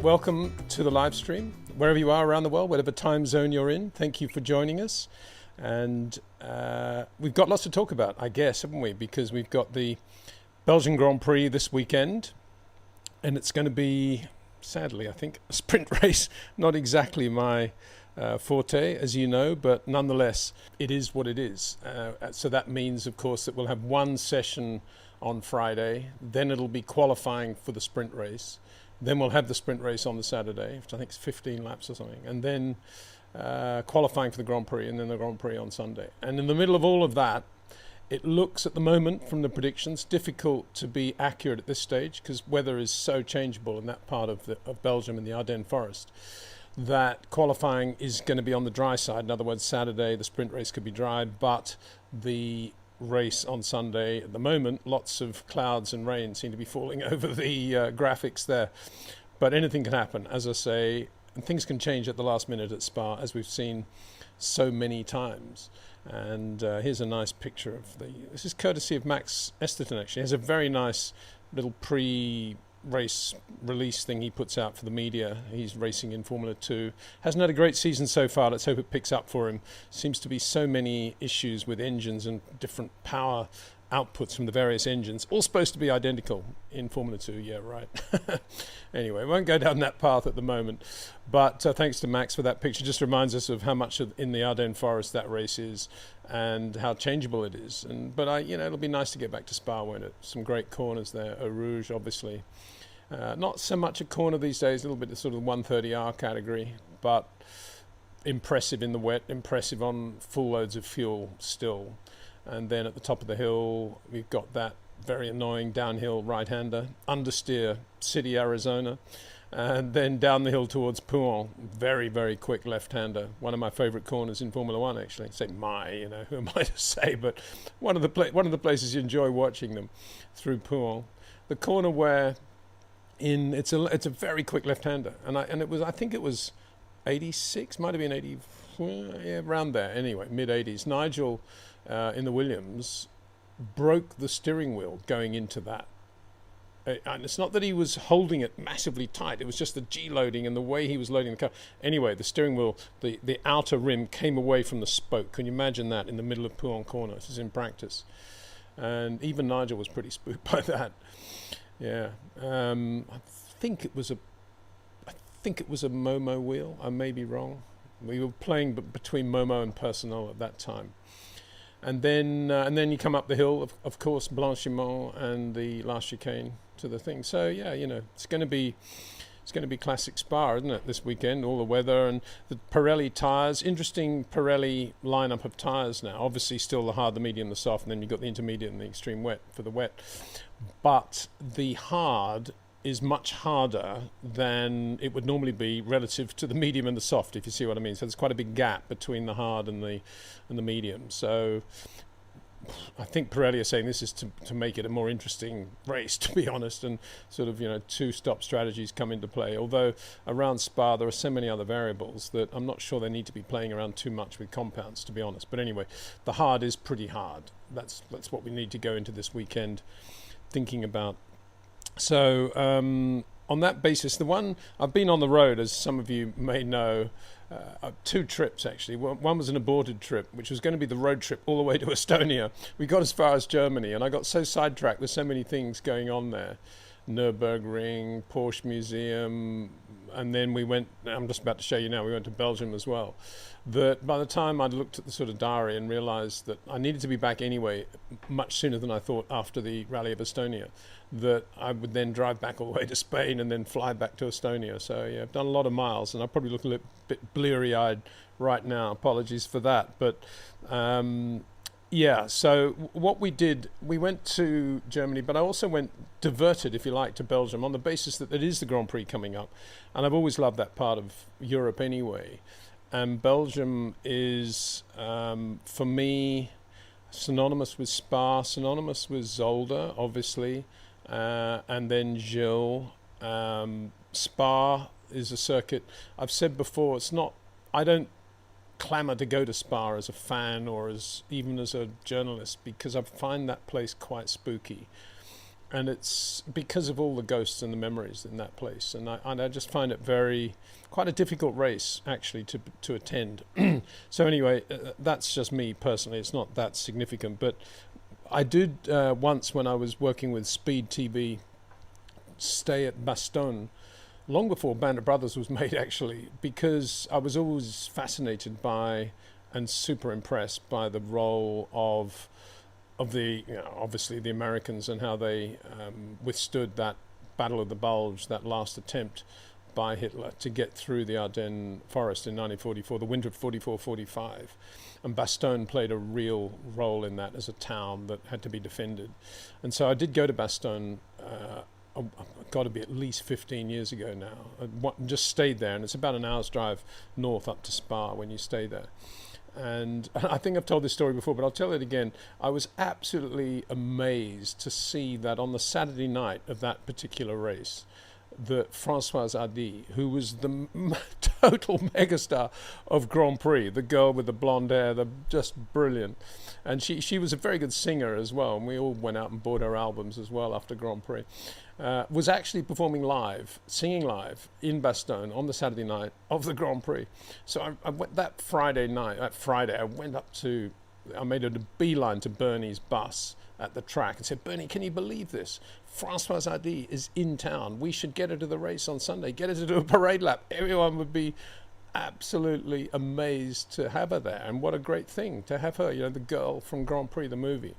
welcome to the live stream. Wherever you are around the world, whatever time zone you're in, thank you for joining us. And we've got lots to talk about, I guess, haven't we? Because we've got the Belgian Grand Prix this weekend, and it's going to be, sadly, I think, a sprint race. Not exactly my forte, as you know, but nonetheless, it is what it is. So that means, of course, that we'll have one session on Friday, then it'll be qualifying for the sprint race. Then we'll have the sprint race on the Saturday, which I think is 15 laps or something, and then qualifying for the Grand Prix, and then the Grand Prix on Sunday. And in the middle of all of that, it looks at the moment from the predictions difficult to be accurate at this stage because weather is so changeable in that part of Belgium in the Ardennes forest that qualifying is going to be on the dry side. In other words, Saturday the sprint race could be dry, but the race on Sunday, at the moment, lots of clouds and rain seem to be falling over the graphics there. But anything can happen, as I say, and things can change at the last minute at Spa, as we've seen so many times. And here's a nice picture of this is courtesy of Max Esterton, actually. He has a very nice little pre-race release thing he puts out for the media. He's racing in Formula 2. Hasn't had a great season so far. Let's hope it picks up for him. Seems to be so many issues with engines and different power outputs from the various engines, all supposed to be identical in Formula 2. Yeah, right. Anyway, won't go down that path at the moment. But thanks to Max for that picture. Just reminds us of how much in the Ardennes forest that race is and how changeable it is. But it'll be nice to get back to Spa, won't it? Some great corners there. Eau Rouge, obviously. Not so much a corner these days, a little bit of sort of 130R category, but impressive in the wet, impressive on full loads of fuel still. And then at the top of the hill, we've got that very annoying downhill right-hander, understeer City, Arizona, and then down the hill towards Pouhon, very, very quick left-hander. One of my favourite corners in Formula One, actually. Say who am I to say? But one of the places you enjoy watching them through Pouhon. The corner where it's a very quick left-hander, I think it was 86, might have been 80, yeah, around there. Anyway, mid-80s. Nigel in the Williams broke the steering wheel going into that. And it's not that he was holding it massively tight, it was just the G-loading and the way he was loading the car. Anyway, the steering wheel, the outer rim came away from the spoke. Can you imagine that in the middle of Pouhon corner? This is in practice. And even Nigel was pretty spooked by that. Yeah. I think it was a Momo wheel. I may be wrong. We were playing between Momo and Personnel at that time. And then you come up the hill, of course, Blanchiment and the last chicane to the thing. So yeah, it's going to be classic Spa, isn't it, this weekend? All the weather and the Pirelli tyres. Interesting Pirelli lineup of tyres now. Obviously, still the hard, the medium, the soft, and then you've got the intermediate and the extreme wet for the wet. But the hard is much harder than it would normally be relative to the medium and the soft, if you see what I mean. So there's quite a big gap between the hard and the medium. So I think Pirelli are saying this is to make it a more interesting race, to be honest, and sort of, two-stop strategies come into play. Although around Spa there are so many other variables that I'm not sure they need to be playing around too much with compounds, to be honest. But anyway, the hard is pretty hard. That's what we need to go into this weekend thinking about. So on that basis, the one I've been on the road, as some of you may know, 2 trips actually. One was an aborted trip, which was going to be the road trip all the way to Estonia. We got as far as Germany, and I got so sidetracked with so many things going on there. Nurburgring, Porsche Museum, and then we went, I'm just about to show you now, we went to Belgium as well. That by the time I'd looked at the sort of diary and realised that I needed to be back anyway, much sooner than I thought after the Rally of Estonia, that I would then drive back all the way to Spain and then fly back to Estonia. So yeah, I've done a lot of miles, and I probably look a little bit bleary-eyed right now. Apologies for that. But yeah, so what we did, we went to Germany, but I also went diverted, if you like, to Belgium on the basis that it is the Grand Prix coming up. And I've always loved that part of Europe anyway. And Belgium is, for me, synonymous with Spa, synonymous with Zolder, obviously, and then Gilles. Spa is a circuit. I've said before, I don't clamour to go to Spa as a fan or even as a journalist, because I find that place quite spooky. and it's because of all the ghosts and the memories in that place. And I just find it quite a difficult race actually to attend. So anyway, that's just me personally. It's not that significant, but I did once when I was working with Speed TV stay at Bastogne long before Band of Brothers was made, actually, because I was always fascinated by and super impressed by the role of the, obviously the Americans and how they withstood that Battle of the Bulge, that last attempt by Hitler to get through the Ardennes forest in 1944, the winter of 44-45. And Bastogne played a real role in that as a town that had to be defended. And so I did go to Bastogne, got to be at least 15 years ago now. I just stayed there, and it's about an hour's drive north up to Spa when you stay there. And I think I've told this story before, but I'll tell it again. I was absolutely amazed to see that on the Saturday night of that particular race, that Françoise Hardy, who was the total megastar of Grand Prix, the girl with the blonde hair, just brilliant. And she was a very good singer as well, and we all went out and bought her albums as well after Grand Prix. Was actually performing live, singing live in Bastogne on the Saturday night of the Grand Prix. So I went that Friday, I went up to, I made a beeline to Bernie's bus at the track and said, Bernie, can you believe this? Françoise Hardy is in town. We should get her to the race on Sunday, get her to do a parade lap. Everyone would be absolutely amazed to have her there. And what a great thing to have her, the girl from Grand Prix, the movie,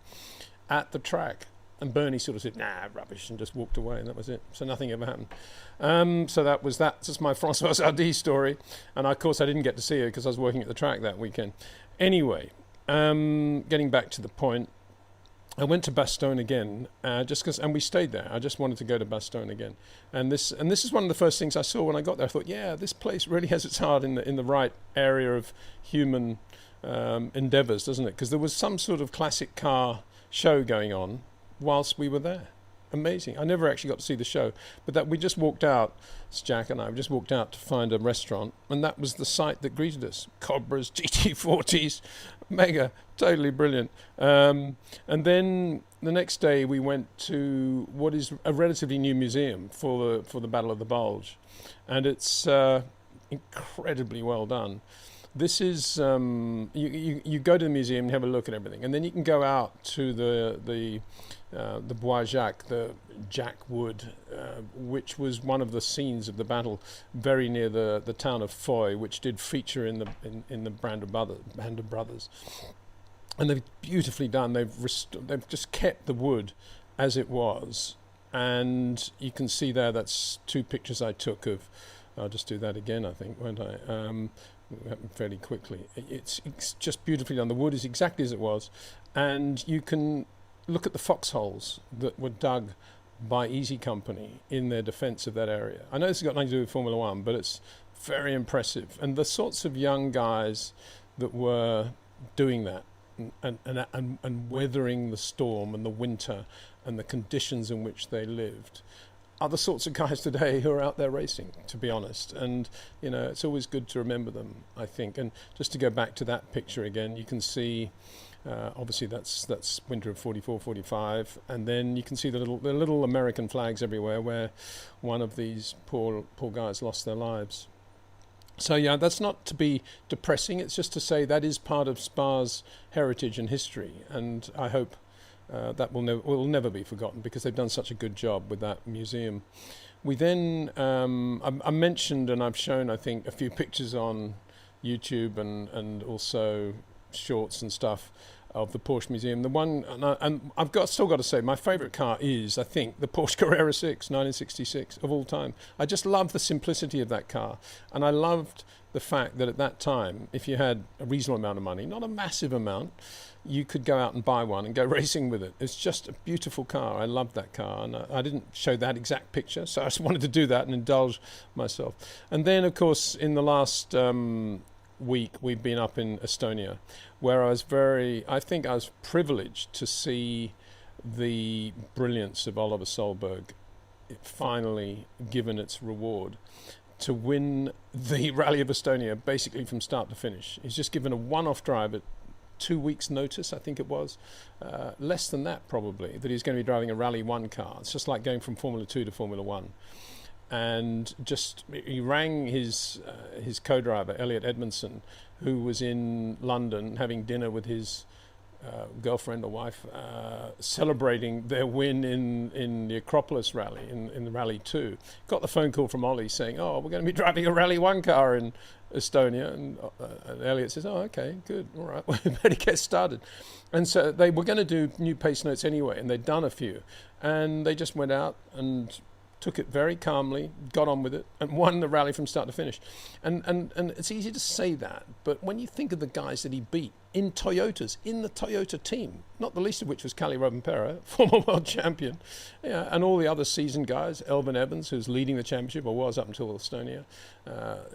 at the track. And Bernie sort of said, nah, rubbish, and just walked away, and that was it. So nothing ever happened. So that was that. Just my Françoise Hardy story. And of course, I didn't get to see her because I was working at the track that weekend. Anyway, getting back to the point, I went to Bastogne again, just because, and we stayed there. I just wanted to go to Bastogne again. And this is one of the first things I saw when I got there. I thought, yeah, this place really has its heart in the right area of human endeavours, doesn't it? Because there was some sort of classic car show going on whilst we were there. Amazing. I never actually got to see the show, but that we just walked out, Jack and I just walked out to find a restaurant, and that was the sight that greeted us. Cobras, GT40s, mega, totally brilliant. And then the next day we went to what is a relatively new museum for the Battle of the Bulge, and it's incredibly well done. This is you go to the museum and have a look at everything, and then you can go out to the Bois Jacques, the Jack Wood, which was one of the scenes of the battle, very near the town of Foy, which did feature in the Band of Brothers, and they've beautifully done. They've just kept the wood as it was, and you can see there. That's two pictures I took of. I'll just do that again, I think, won't I? Fairly quickly. It's just beautifully done. The wood is exactly as it was, and you can look at the foxholes that were dug by Easy Company in their defence of that area. I know this has got nothing to do with Formula One, but it's very impressive. And the sorts of young guys that were doing that and weathering the storm and the winter and the conditions in which they lived are the sorts of guys today who are out there racing, to be honest. And, it's always good to remember them, I think. And just to go back to that picture again, you can see, obviously that's winter of 44, 45. And then you can see the little American flags everywhere where one of these poor guys lost their lives. So, yeah, that's not to be depressing. It's just to say that is part of Spa's heritage and history. And I hope that will never be forgotten because they've done such a good job with that museum. We then, I mentioned and I've shown, I think, a few pictures on YouTube and also shorts and stuff of the Porsche Museum. The one, and I've still got to say, my favourite car is, I think, the Porsche Carrera 6, 1966, of all time. I just love the simplicity of that car. And I loved the fact that at that time, if you had a reasonable amount of money, not a massive amount, you could go out and buy one and go racing with it. It's just a beautiful car. I loved that car, and I didn't show that exact picture, so I just wanted to do that and indulge myself. And then, of course, in the last week, we've been up in Estonia, where I think I was privileged to see the brilliance of Oliver Solberg finally given its reward to win the Rally of Estonia basically from start to finish. He's just given a one-off drive at 2 weeks' notice, I think it was, less than that probably, that he's going to be driving a Rally 1 car. It's just like going from Formula 2 to Formula 1. And just he rang his co-driver, Elliot Edmondson, who was in London having dinner with his girlfriend or wife, celebrating their win in the Acropolis Rally, in the Rally 2. Got the phone call from Ollie saying, oh, we're going to be driving a Rally 1 car in Estonia. And Elliot says, oh, okay, good, all right, well, we better get started. And so they were going to do new pace notes anyway, and they'd done a few. And they just went out and took it very calmly, got on with it, and won the rally from start to finish. And it's easy to say that, but when you think of the guys that he beat in Toyotas, in the Toyota team, not the least of which was Kalle Rovanperä, former world champion, yeah, and all the other seasoned guys, Elvin Evans, who's leading the championship, or was up until Estonia,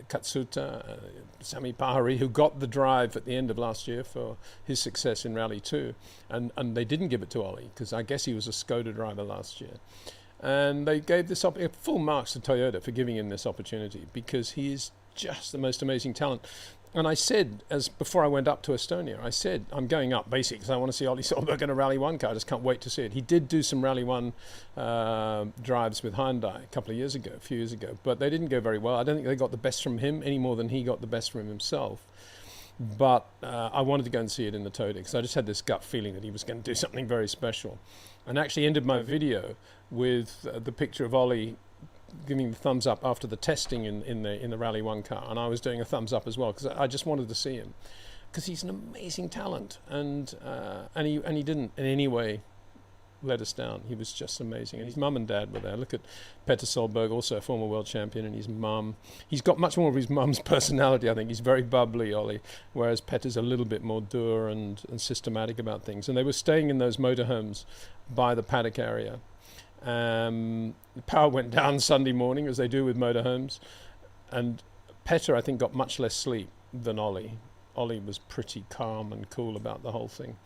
Katsuta, Sami Pahari, who got the drive at the end of last year for his success in Rally 2, and they didn't give it to Ollie, because I guess he was a Skoda driver last year. And they gave this full marks to Toyota for giving him this opportunity, because he is just the most amazing talent. And I said, as before I went up to Estonia, I said, I'm going up basically because I want to see Ollie Solberg in a Rally 1 car. I just can't wait to see it. He did do some Rally 1 drives with Hyundai a few years ago, but they didn't go very well. I don't think they got the best from him any more than he got the best from himself. But I wanted to go and see it in the Toyota because I just had this gut feeling that he was going to do something very special. And actually ended my video with the picture of Ollie giving the thumbs up after the testing in the Rally 1 car, and I was doing a thumbs up as well because I just wanted to see him, because he's an amazing talent, and he didn't in any way let us down. He was just amazing, and his mum and dad were there. Look at Peter Solberg, also a former world champion, and his mum. He's got much more of his mum's personality, I think. He's very bubbly, Ollie, whereas Peter's a little bit more dour and systematic about things. And they were staying in those motorhomes by the paddock area. The power went down Sunday morning, as they do with motorhomes, and Peter, I think, got much less sleep than Ollie. Ollie was pretty calm and cool about the whole thing.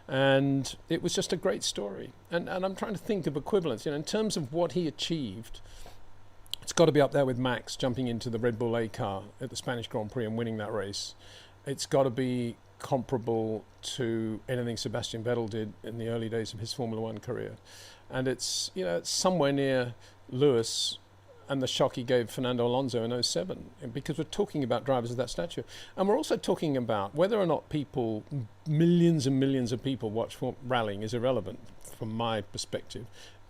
And it was just a great story. And I'm trying to think of equivalents. In terms of what he achieved, it's got to be up there with Max jumping into the Red Bull A car at the Spanish Grand Prix and winning that race. It's got to be comparable to anything Sebastian Vettel did in the early days of his Formula 1 career. And it's somewhere near Lewis and the shock he gave Fernando Alonso in 07, because we're talking about drivers of that stature. And we're also talking about whether or not millions and millions of people watch rallying is irrelevant from my perspective.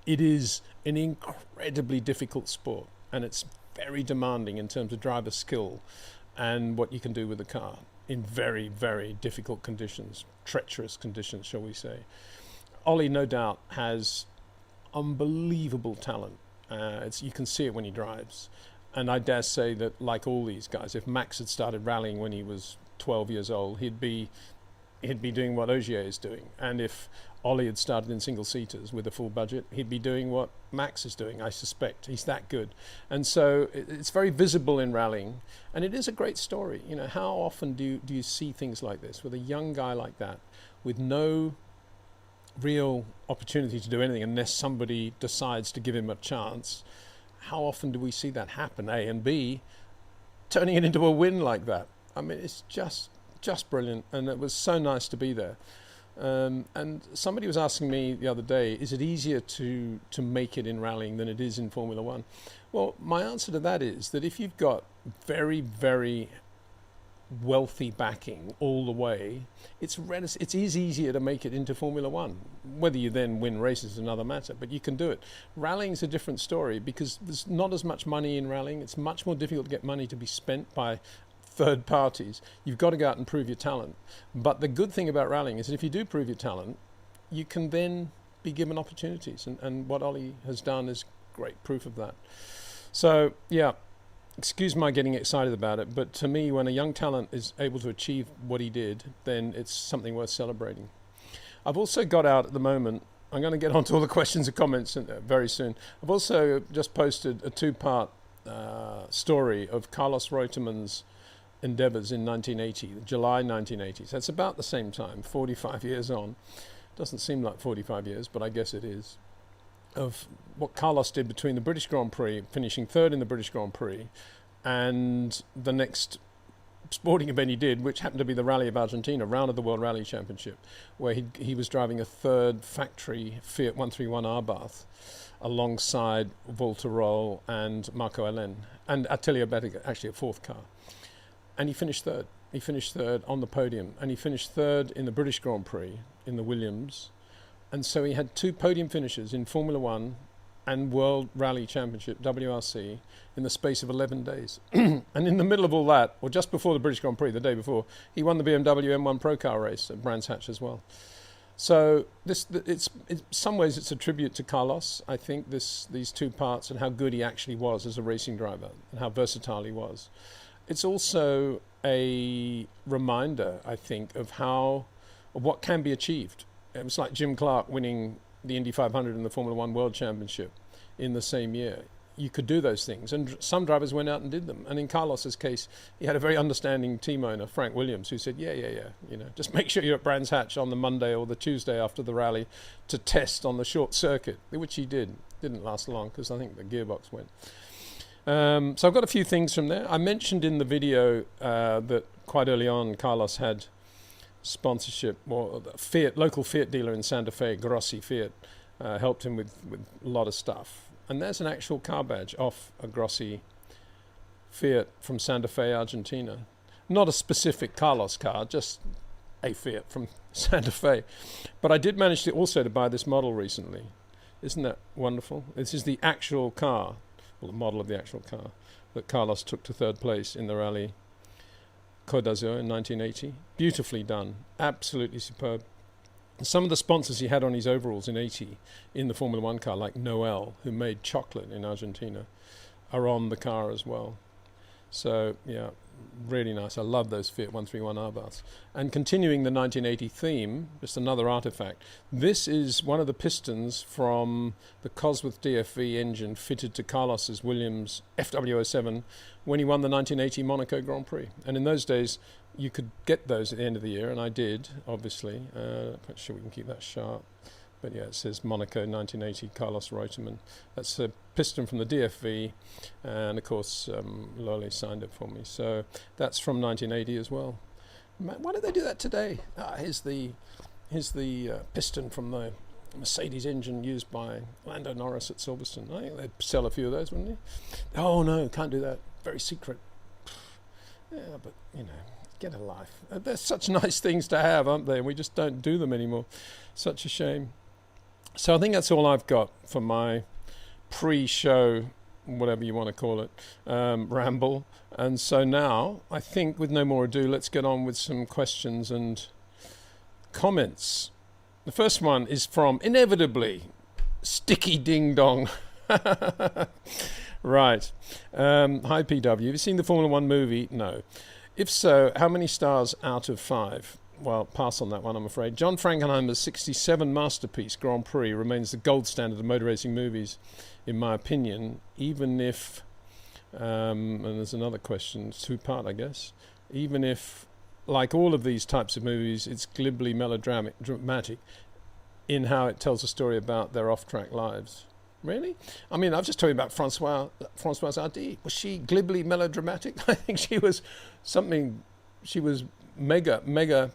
It is an incredibly difficult sport, and it's very demanding in terms of driver skill and what you can do with the car in very, very difficult conditions, treacherous conditions, shall we say. Ollie, no doubt, has unbelievable talent. You can see it when he drives. And I dare say that, like all these guys, if Max had started rallying when he was 12 years old, he'd be doing what Ogier is doing. And if Ollie had started in single-seaters with a full budget, he'd be doing what Max is doing, I suspect. He's that good. And so it's very visible in rallying. And it is a great story. How often do you see things like this, with a young guy like that, with no real opportunity to do anything unless somebody decides to give him a chance? How often do we see that happen, A, and B, turning it into a win like that? I mean, it's just brilliant, and it was so nice to be there. And somebody was asking me the other day, is it easier to make it in rallying than it is in Formula 1? Well, my answer to that is that if you've got very, very wealthy backing all the way, it is easier to make it into Formula 1. Whether you then win races is another matter, but you can do it. Rallying is a different story because there's not as much money in rallying. It's much more difficult to get money to be spent by third parties. You've got to go out and prove your talent. But the good thing about rallying is that if you do prove your talent, you can then be given opportunities. And what Ollie has done is great proof of that. So, yeah. Excuse my getting excited about it, but to me, when a young talent is able to achieve what he did, then it's something worth celebrating. I've also got out at the moment, I'm going to get onto all the questions and comments very soon. I've also just posted a 2-part story of Carlos Reutemann's endeavours in 1980, July 1980. So it's about the same time, 45 years on. Doesn't seem like 45 years, but I guess it is. Of what Carlos did between the British Grand Prix, finishing third in the British Grand Prix, and the next sporting event he did, which happened to be the Rally of Argentina, round of the World Rally Championship, where he was driving a third factory Fiat 131 Abarth alongside Volterol and Marco Allen and Attilio Bettiger, actually a fourth car. And he finished third. He finished third on the podium, and he finished third in the British Grand Prix in the Williams. And so he had 2 podium finishes in Formula One and World Rally Championship, WRC, in the space of 11 days. And in the middle of all that, or just before the British Grand Prix, the day before, he won the BMW M1 Pro Car race at Brands Hatch as well. So in some ways it's a tribute to Carlos, I think, these 2 parts and how good he actually was as a racing driver and how versatile he was. It's also a reminder, I think, of what can be achieved. It was like Jim Clark winning the Indy 500 and the Formula One World Championship in the same year. You could do those things, and some drivers went out and did them. And in Carlos's case, he had a very understanding team owner, Frank Williams, who said, yeah, just make sure you're at Brands Hatch on the Monday or the Tuesday after the rally to test on the short circuit, which he did. Didn't last long because I think the gearbox went. So I've got a few things from there. I mentioned in the video that quite early on Carlos had sponsorship, or Fiat, local Fiat dealer in Santa Fe, Grossi Fiat, helped him with a lot of stuff. And there's an actual car badge off a Grossi Fiat from Santa Fe, Argentina. Not a specific Carlos car, just a Fiat from Santa Fe. But I did manage to buy this model recently. Isn't that wonderful? This is the actual car, well, the model of the actual car, that Carlos took to third place in the Rally Côte d'Azur in 1980. Beautifully done. Absolutely superb. Some of the sponsors he had on his overalls in 80 in the Formula One car, like Noel, who made chocolate in Argentina, are on the car as well. So, yeah, really nice. I love those Fiat 131 Abarths. And continuing the 1980 theme, just another artifact. This is one of the pistons from the Cosworth DFV engine fitted to Carlos's Williams FW07 when he won the 1980 Monaco Grand Prix. And in those days, you could get those at the end of the year, and I did, obviously. Quite sure we can keep that sharp. But yeah, it says Monaco 1980, Carlos Reutemann. That's a piston from the DFV, and of course, Lolly signed it for me. So that's from 1980 as well. Why don't they do that today? Here's the piston from the Mercedes engine used by Lando Norris at Silverstone. I think they'd sell a few of those, wouldn't they? Oh no, can't do that. Very secret. Yeah, but get a life. They're such nice things to have, aren't they? And we just don't do them anymore. Such a shame. So I think that's all I've got for my pre-show, whatever you want to call it, ramble. And so now, I think with no more ado, let's get on with some questions and comments. The first one is from, inevitably, Sticky Ding Dong. Right. Hi, PW. Have you seen the Formula One movie? No. If so, how many stars out of 5? Well, pass on that one, I'm afraid. John Frankenheimer's 67 masterpiece, Grand Prix, remains the gold standard of motor racing movies, in my opinion, even if, and there's another question, 2-part, I guess, even if, like all of these types of movies, it's glibly melodramatic in how it tells a story about their off-track lives. Really? I mean, I was just talking about Françoise Hardy. Was she glibly melodramatic? I think she was mega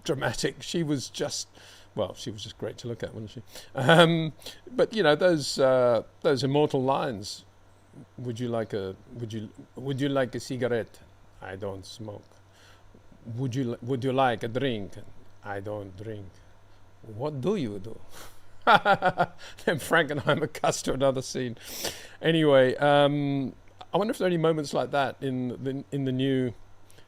dramatic. She was just great to look at, wasn't she? But those immortal lines. Would you like a cigarette? I don't smoke. Would you like a drink? I don't drink. What do you do? Then Frankenheimer cuts to another scene. Anyway, I wonder if there are any moments like that in the new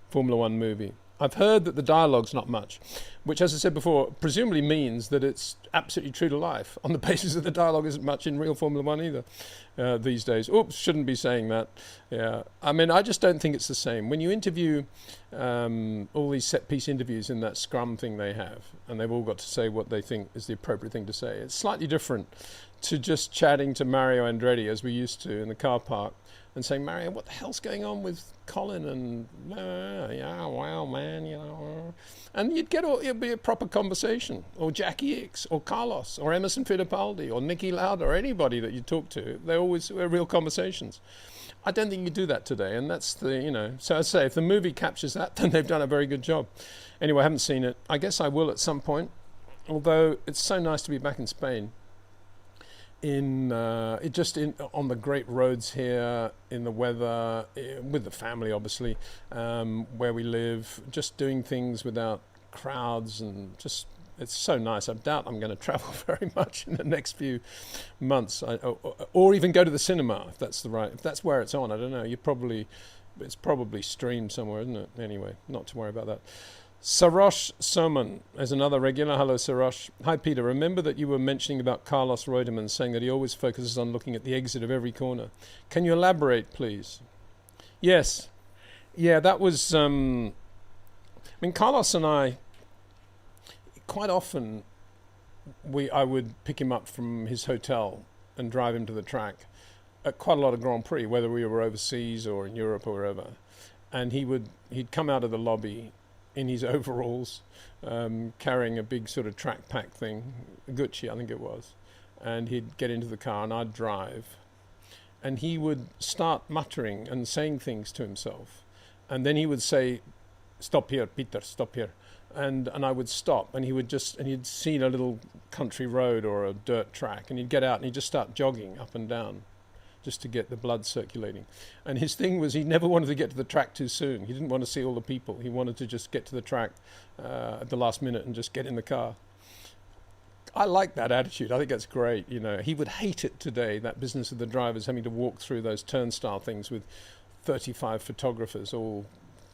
Formula One movie. I've heard that the dialogue's not much, which, as I said before, presumably means that it's absolutely true to life, on the basis that the dialogue isn't much in real Formula One either these days. Oops, shouldn't be saying that. Yeah, I mean, I just don't think it's the same. When you interview all these set-piece interviews in that scrum thing they have, and they've all got to say what they think is the appropriate thing to say, it's slightly different to just chatting to Mario Andretti as we used to in the car park and saying, Mario, what the hell's going on with Colin? And yeah, wow, man, you know. And it'd be a proper conversation. Or Jackie Hicks, or Carlos, or Emerson Fittipaldi, or Nicky Lauda, or anybody that you talk to. They're real conversations. I don't think you do that today, and that's so I'd say if the movie captures that, then they've done a very good job. Anyway, I haven't seen it. I guess I will at some point, although it's so nice to be back in Spain. On the great roads here, in the weather, with the family obviously, where we live, just doing things without crowds, and just it's so nice. I doubt I'm going to travel very much in the next few months, or even go to the cinema if that's where it's on. I don't know. It's probably streamed somewhere, isn't it? Anyway, not to worry about that. Sarosh Soman is another regular. Hello, Sarosh. Hi, Peter. Remember that you were mentioning about Carlos Reutemann, saying that he always focuses on looking at the exit of every corner. Can you elaborate, please? Yes. Yeah, that was... Carlos and I, quite often, I would pick him up from his hotel and drive him to the track at quite a lot of Grand Prix, whether we were overseas or in Europe or wherever. And he'd come out of the lobby in his overalls, carrying a big sort of track pack thing, Gucci I think it was, and he'd get into the car and I'd drive, and he would start muttering and saying things to himself, and then he would say, "Stop here, Peter, stop here," and I would stop, and he'd seen a little country road or a dirt track, and he'd get out and he'd just start jogging up and down, just to get the blood circulating. And his thing was he never wanted to get to the track too soon. He didn't want to see all the people. He wanted to just get to the track at the last minute and just get in the car. I like that attitude. I think that's great. He would hate it today, that business of the drivers having to walk through those turnstile things with 35 photographers all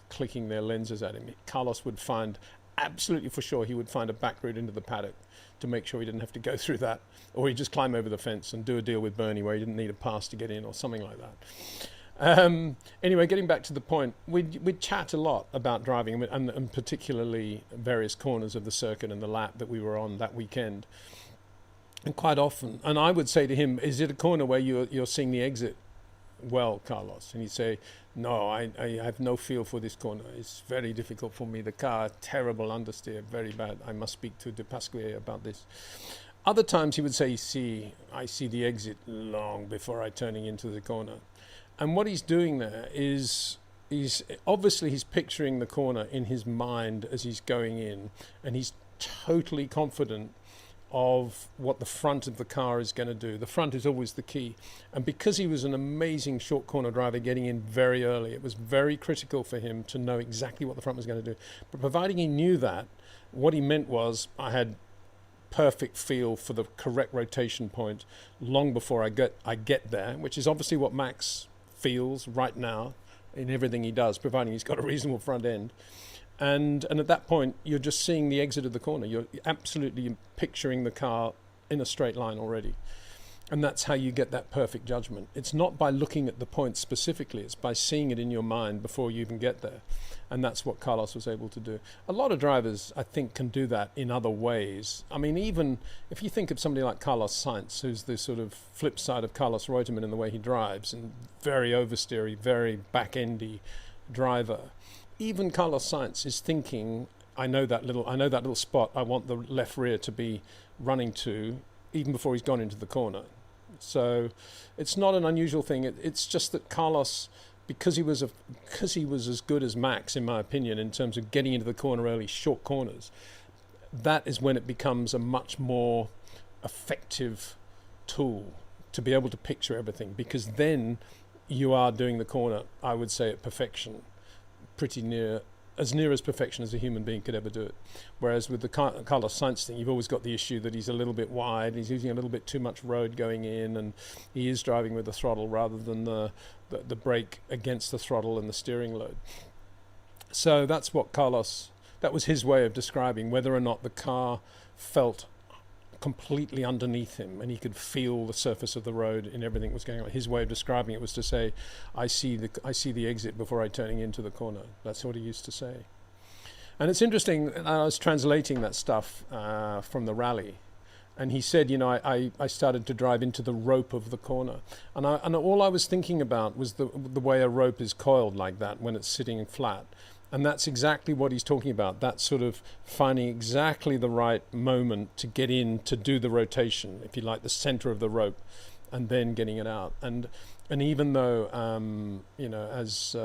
clicking their lenses at him. Carlos would find, absolutely for sure, he would find a back route into the paddock to make sure he didn't have to go through that, or he'd just climb over the fence and do a deal with Bernie where he didn't need a pass to get in or something like that. Anyway, getting back to the point, we'd chat a lot about driving, and particularly various corners of the circuit and the lap that we were on that weekend. And quite often, and I would say to him, is it a corner where you're seeing the exit well, Carlos? And he'd say, no, I have no feel for this corner. It's very difficult for me. The car, terrible understeer, very bad. I must speak to De Pasquier about this. Other times he would say, I see the exit long before I turning into the corner. And what he's doing there is he's picturing the corner in his mind as he's going in, and he's totally confident of what the front of the car is going to do. The front is always the key. And because he was an amazing short corner driver getting in very early, it was very critical for him to know exactly what the front was going to do. But providing he knew that, what he meant was I had perfect feel for the correct rotation point long before I get there, which is obviously what Max feels right now in everything he does, providing he's got a reasonable front end. And at that point, you're just seeing the exit of the corner. You're absolutely picturing the car in a straight line already. And that's how you get that perfect judgment. It's not by looking at the point specifically. It's by seeing it in your mind before you even get there. And that's what Carlos was able to do. A lot of drivers, I think, can do that in other ways. I mean, even if you think of somebody like Carlos Sainz, who's the sort of flip side of Carlos Reutemann in the way he drives, and very oversteery, very back-endy driver. Even Carlos Sainz is thinking, I know that little spot I want the left rear to be running to, even before he's gone into the corner. So it's not an unusual thing. It's just that Carlos, because he was as good as Max, in my opinion, in terms of getting into the corner early, short corners, that is when it becomes a much more effective tool to be able to picture everything, because then you are doing the corner, I would say, at perfection. Pretty near as perfection as a human being could ever do it. Whereas with the Carlos Sainz thing, you've always got the issue that he's a little bit wide, he's using a little bit too much road going in, and he is driving with the throttle rather than the brake against the throttle and the steering load. So that was his way of describing whether or not the car felt completely underneath him and he could feel the surface of the road and everything was going on. His way of describing it was to say, I see the exit before I turning into the corner. That's what he used to say. And it's interesting, I was translating that stuff from the rally, And he said, I started to drive into the rope of the corner. And all I was thinking about was the way a rope is coiled like that when it's sitting flat. And that's exactly what he's talking about. That sort of finding exactly the right moment to get in to do the rotation, if you like, the center of the rope, and then getting it out. And even though, as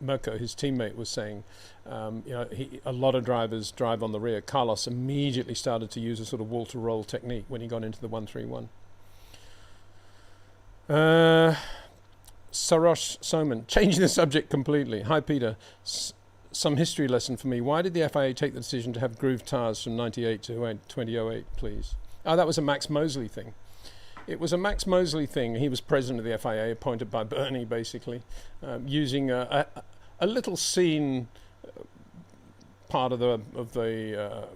Mirko, his teammate, was saying, a lot of drivers drive on the rear. Carlos immediately started to use a sort of wall-to-roll technique when he got into the 131. Sarosh Soman, changing the subject completely. Hi, Peter. Some history lesson for me. Why did the FIA take the decision to have grooved tyres from 98 to 2008, please? Oh, that was a Max Mosley thing. It was a Max Mosley thing. He was president of the FIA, appointed by Bernie, basically, using a little scene part of the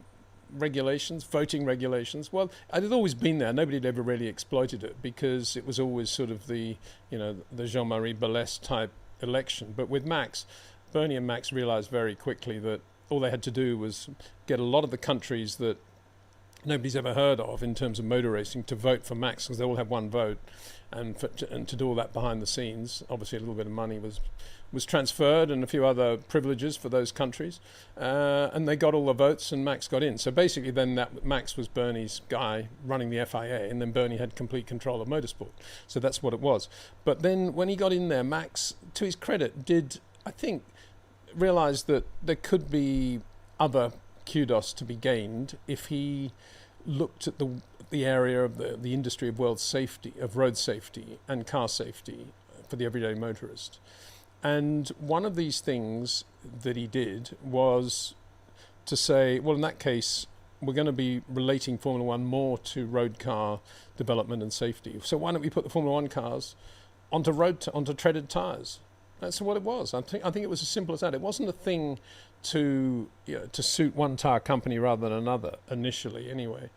regulations, voting regulations. Well, it had always been there. Nobody had ever really exploited it because it was always sort of the Jean-Marie Balès type election. But with Max, Bernie and Max realized very quickly that all they had to do was get a lot of the countries that nobody's ever heard of in terms of motor racing to vote for Max, because they all have one vote, and to do all that behind the scenes. Obviously a little bit of money was transferred and a few other privileges for those countries, and they got all the votes and Max got in. So basically then that Max was Bernie's guy running the FIA, and then Bernie had complete control of motorsport. So that's what it was. But then when he got in there, Max, to his credit, did, I think, realize that there could be other kudos to be gained if he looked at the area of the industry of road safety and car safety for the everyday motorist. And one of these things that he did was to say, well, in that case, we're going to be relating Formula One more to road car development and safety. So why don't we put the Formula One cars onto treaded tyres? That's what it was. I think it was as simple as that. It wasn't a thing to suit one tyre company rather than another initially, anyway.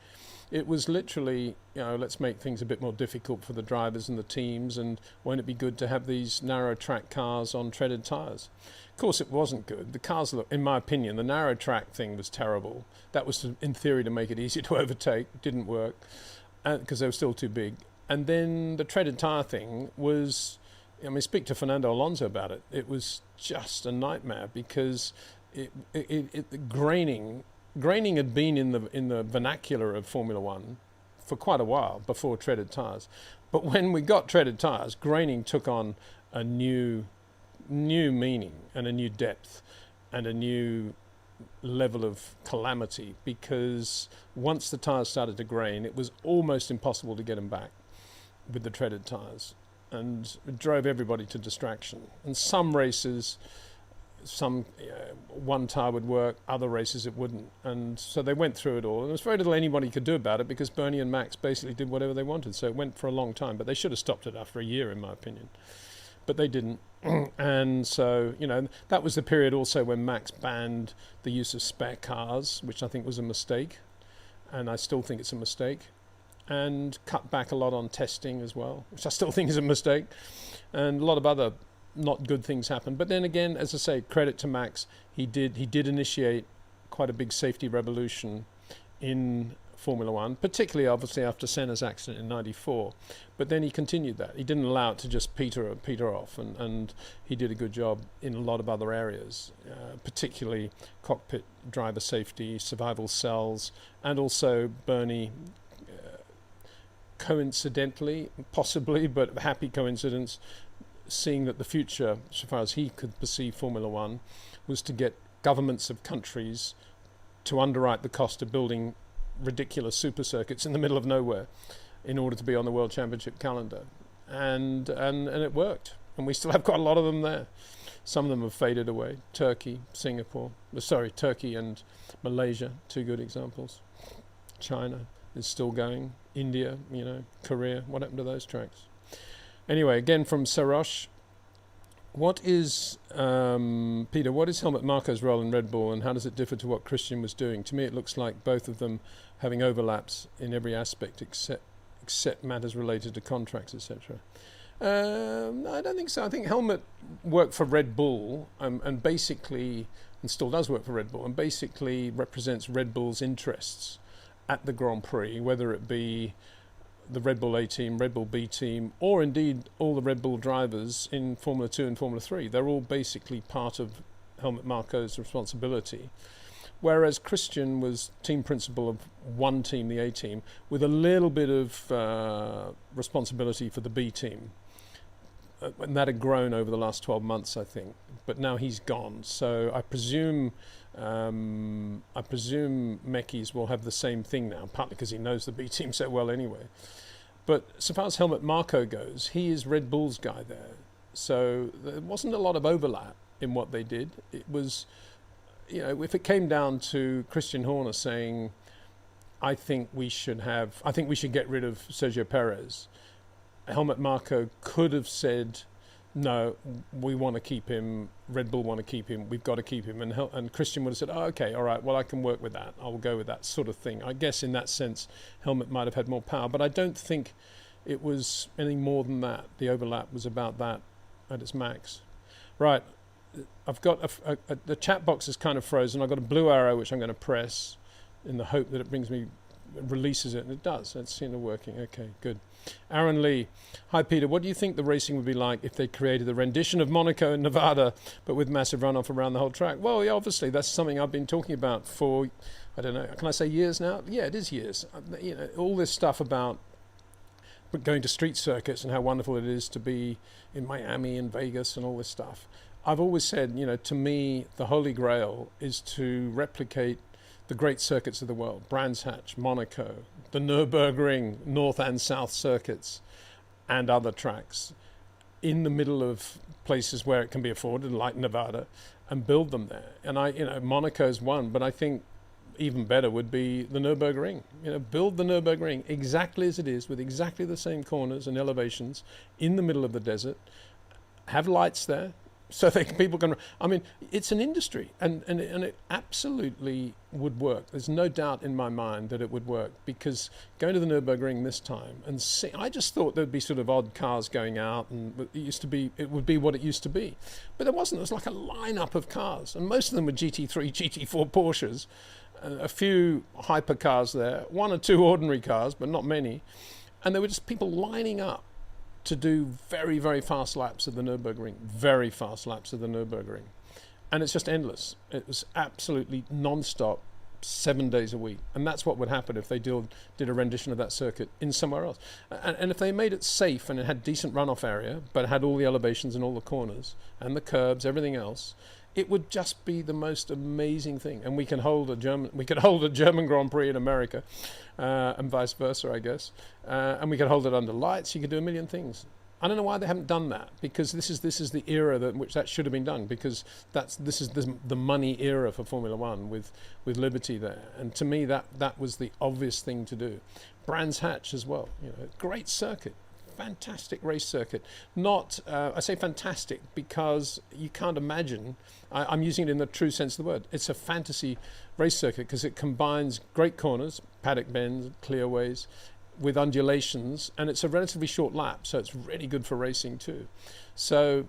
It was literally, let's make things a bit more difficult for the drivers and the teams, and won't it be good to have these narrow track cars on treaded tyres? Of course, it wasn't good. The cars, in my opinion, the narrow track thing was terrible. That was, in theory, to make it easy to overtake. Didn't work because they were still too big. And then the treaded tyre thing was, speak to Fernando Alonso about it. It was just a nightmare because graining had been in the vernacular of Formula One for quite a while before treaded tyres. But when we got treaded tyres, graining took on a new meaning and a new depth and a new level of calamity, because once the tyres started to grain, it was almost impossible to get them back with the treaded tyres, and it drove everybody to distraction. And some races, one tyre would work, other races it wouldn't, and so they went through it all, and there was very little anybody could do about it because Bernie and Max basically did whatever they wanted. So it went for a long time, but they should have stopped it after a year, in my opinion, but they didn't. And so that was the period also when Max banned the use of spare cars, which I think was a mistake, and I still think it's a mistake, and cut back a lot on testing as well, which I still think is a mistake, and a lot of other not good things happened. But then again, as I say, credit to Max, he did initiate quite a big safety revolution in Formula One, particularly obviously after Senna's accident in '94. But then he continued that. He didn't allow it to just peter off, and he did a good job in a lot of other areas, particularly cockpit driver safety, survival cells, and also Bernie, coincidentally, possibly, but happy coincidence, seeing that the future, so far as he could perceive Formula One, was to get governments of countries to underwrite the cost of building ridiculous super circuits in the middle of nowhere in order to be on the World Championship calendar. And it worked. And we still have quite a lot of them there. Some of them have faded away. Turkey and Malaysia, two good examples. China is still going. India, Korea. What happened to those tracks? Anyway, again from Sarosh, Peter, what is Helmut Marko's role in Red Bull, and how does it differ to what Christian was doing? To me, it looks like both of them having overlaps in every aspect except matters related to contracts, etc. I don't think so. I think Helmut worked for Red Bull and basically, and still does work for Red Bull, and basically represents Red Bull's interests at the Grand Prix, whether it be the Red Bull A team, Red Bull B team, or indeed all the Red Bull drivers in Formula 2 and Formula 3. They're all basically part of Helmut Marko's responsibility. Whereas Christian was team principal of one team, the A team, with a little bit of responsibility for the B team. And that had grown over the last 12 months, I think. But now he's gone. So I presume Mekis will have the same thing now, partly because he knows the B team so well anyway. But so far as Helmut Marko goes, he is Red Bull's guy there. So there wasn't a lot of overlap in what they did. It was, if it came down to Christian Horner saying, I think we should get rid of Sergio Perez, Helmut Marko could have said, no, we want to keep him, Red Bull want to keep him, we've got to keep him. And Christian would have said, oh, okay, all right, well, I can work with that. I will go with that sort of thing. I guess in that sense, Helmut might have had more power, but I don't think it was any more than that. The overlap was about that at its max. Right, I've got the chat box is kind of frozen. I've got a blue arrow, which I'm going to press in the hope that it releases it, and it does. It's working. Okay, good. Aaron Lee, hi Peter, what do you think the racing would be like if they created a rendition of Monaco and Nevada but with massive runoff around the whole track? Well, yeah, obviously that's something I've been talking about for, I don't know, can I say years now? Yeah, it is years. All this stuff about going to street circuits and how wonderful it is to be in Miami and Vegas and all this stuff. I've always said, to me, the holy grail is to replicate the great circuits of the world, Brands Hatch, Monaco, the Nurburgring, North and South circuits, and other tracks in the middle of places where it can be afforded, like Nevada, and build them there. And Monaco's one, but I think even better would be the Nurburgring. Build the Nurburgring exactly as it is, with exactly the same corners and elevations in the middle of the desert. Have lights there, so people can. I mean, it's an industry, and it absolutely would work. There's no doubt in my mind that it would work, because going to the Nurburgring this time and see, I just thought there'd be sort of odd cars going out, and it would be what it used to be, but there wasn't. There was like a lineup of cars, and most of them were GT3, GT4 Porsches, a few hypercars there, one or two ordinary cars, but not many, and there were just people lining up to do very, very fast laps of the Nürburgring, very fast laps of the Nürburgring. And it's just endless. It was absolutely non-stop, 7 days a week. And that's what would happen if they did a rendition of that circuit in somewhere else. And if they made it safe and it had decent runoff area, but it had all the elevations and all the corners and the curbs, everything else, it would just be the most amazing thing. And we could hold a German Grand Prix in America, and vice versa, I guess. And we could hold it under lights. You could do a million things. I don't know why they haven't done that, because this is the era in which that should have been done, because this is the money era for Formula One with Liberty there. And to me, that was the obvious thing to do. Brands Hatch as well, great circuit. Fantastic race circuit. Not, I say fantastic because you can't imagine, I'm using it in the true sense of the word, it's a fantasy race circuit because it combines great corners, paddock bends, clearways, with undulations, and it's a relatively short lap, so it's really good for racing too. So,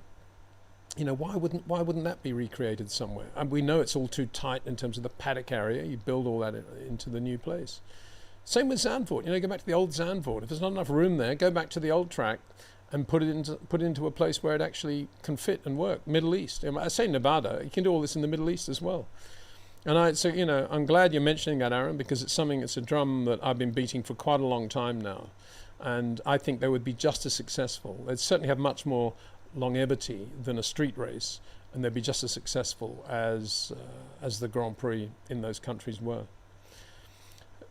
why wouldn't that be recreated somewhere? And we know it's all too tight in terms of the paddock area. You build all that into the new place. Same with Zandvoort. Go back to the old Zandvoort. If there's not enough room there, go back to the old track and put it into a place where it actually can fit and work. Middle East. I say Nevada. You can do all this in the Middle East as well. And I'm glad you're mentioning that, Aaron, because it's a drum that I've been beating for quite a long time now. And I think they would be just as successful. They'd certainly have much more longevity than a street race, and they'd be just as successful as the Grand Prix in those countries were.